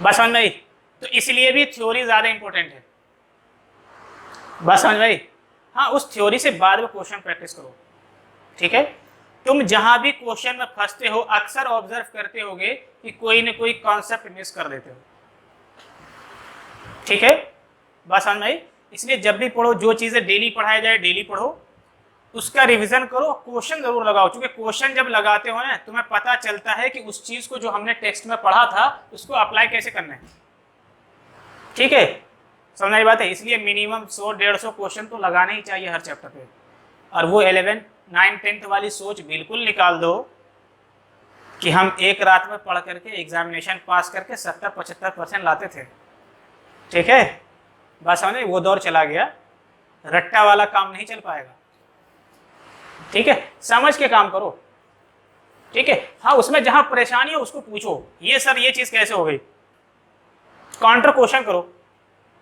बस समझ में आई? तो इसलिए भी थ्योरी ज्यादा इंपॉर्टेंट है। बस समझ में आई? हाँ, उस थ्योरी से बाद में क्वेश्चन प्रैक्टिस करो, ठीक है? तुम जहां भी क्वेश्चन में फंसते हो अक्सर ऑब्जर्व करते होगे कि कोई न कोई कॉन्सेप्ट मिस कर देते हो, ठीक है? बस समझ में आई? इसलिए जब भी पढ़ो, जो चीजें डेली पढ़ाया जाए डेली पढ़ो, उसका रिवीजन करो, क्वेश्चन जरूर लगाओ, क्योंकि क्वेश्चन जब लगाते हो ना तुम्हें पता चलता है कि उस चीज को जो हमने टेक्स्ट में पढ़ा था उसको अप्लाई कैसे करना है, ठीक है? समझ आई बात है? इसलिए मिनिमम 100-150 क्वेश्चन तो लगाने ही चाहिए हर चैप्टर पे। और वो 11, 9, 10th वाली सोच बिल्कुल निकाल दो कि हम एक रात में पढ़ करके एग्जामिनेशन पास करके 70-75% लाते थे, ठीक है? बस समझे? वो दौर चला गया, रट्टा वाला काम नहीं चल पाएगा, ठीक है? समझ के काम करो, ठीक है? हाँ, उसमें जहां परेशानी हो उसको पूछो, ये सर ये चीज कैसे हो गई, काउंटर क्वेश्चन करो,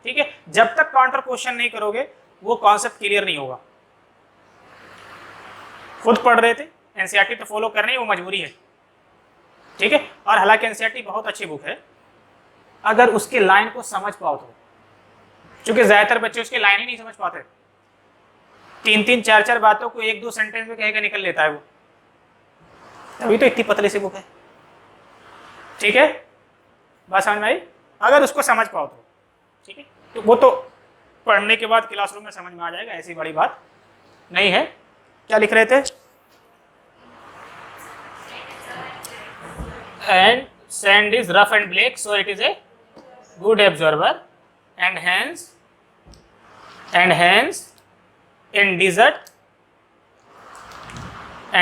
ठीक है? जब तक काउंटर क्वेश्चन नहीं करोगे वो कॉन्सेप्ट क्लियर नहीं होगा। खुद पढ़ रहे थे, एनसीईआरटी तो फॉलो करनी है, वो मजबूरी है, ठीक है? और हालांकि एनसीईआरटी बहुत अच्छी बुक है अगर उसके लाइन को समझ पाओ तो, क्योंकि ज्यादातर बच्चे उसके लाइन ही नहीं समझ पाते, 3-3, 4-4 बातों को 1-2 सेंटेंस में कह के निकल लेता है वो, तभी तो इतनी पतली सी बुक है, ठीक है? बात समझ में आई? अगर उसको समझ पाओ तो, ठीक है? तो वो तो पढ़ने के बाद क्लासरूम में समझ में आ जाएगा, ऐसी बड़ी बात नहीं है। क्या लिख रहे थे? And sand is rough and black so it is a good absorber and hence in desert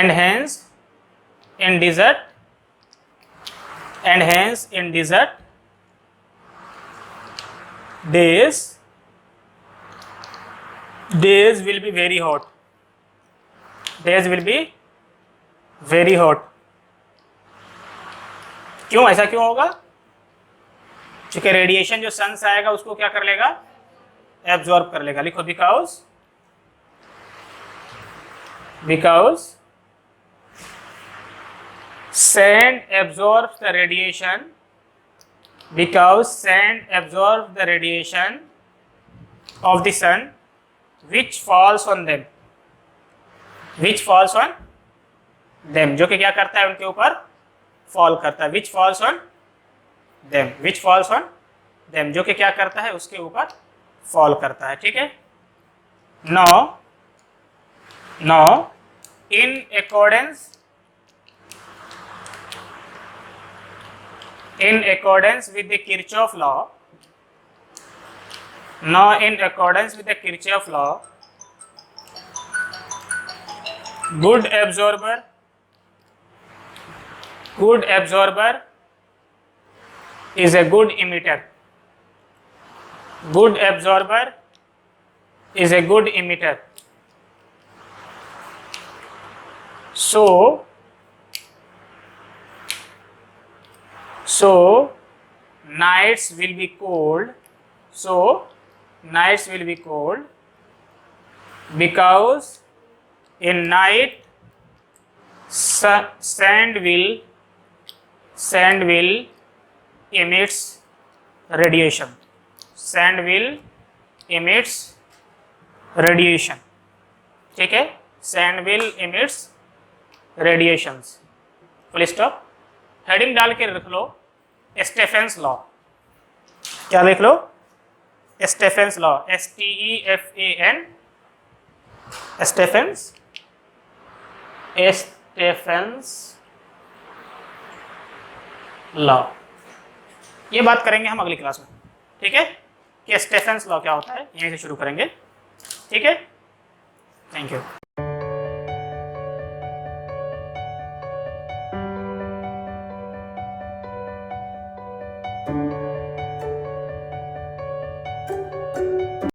and hence in desert days will be very hot, क्यों? ऐसा क्यों होगा? क्योंकि रेडिएशन जो सन से आएगा उसको क्या कर लेगा? एब्जॉर्ब कर लेगा। लिखो because sand absorbs the radiation of the sun which falls on them, जो कि क्या करता है? उनके ऊपर फॉल करता है। which falls on them, जो कि क्या करता है? उसके ऊपर फॉल करता है, ठीक है? Now, in accordance with the Kirchhoff law, good absorber is a good emitter. So nights will be cold. Because in night sand will emits radiation. ठीक है? Sand will emits radiations. Full stop. Heading डाल के रख लो स्टेफेंस लॉ। क्या लिख लो? Stefan's law, STEFAN, Stefan's law. ये बात करेंगे हम अगली क्लास में, ठीक है? कि स्टेफेंस लॉ क्या होता है, यहीं से शुरू करेंगे, ठीक है? Thank you.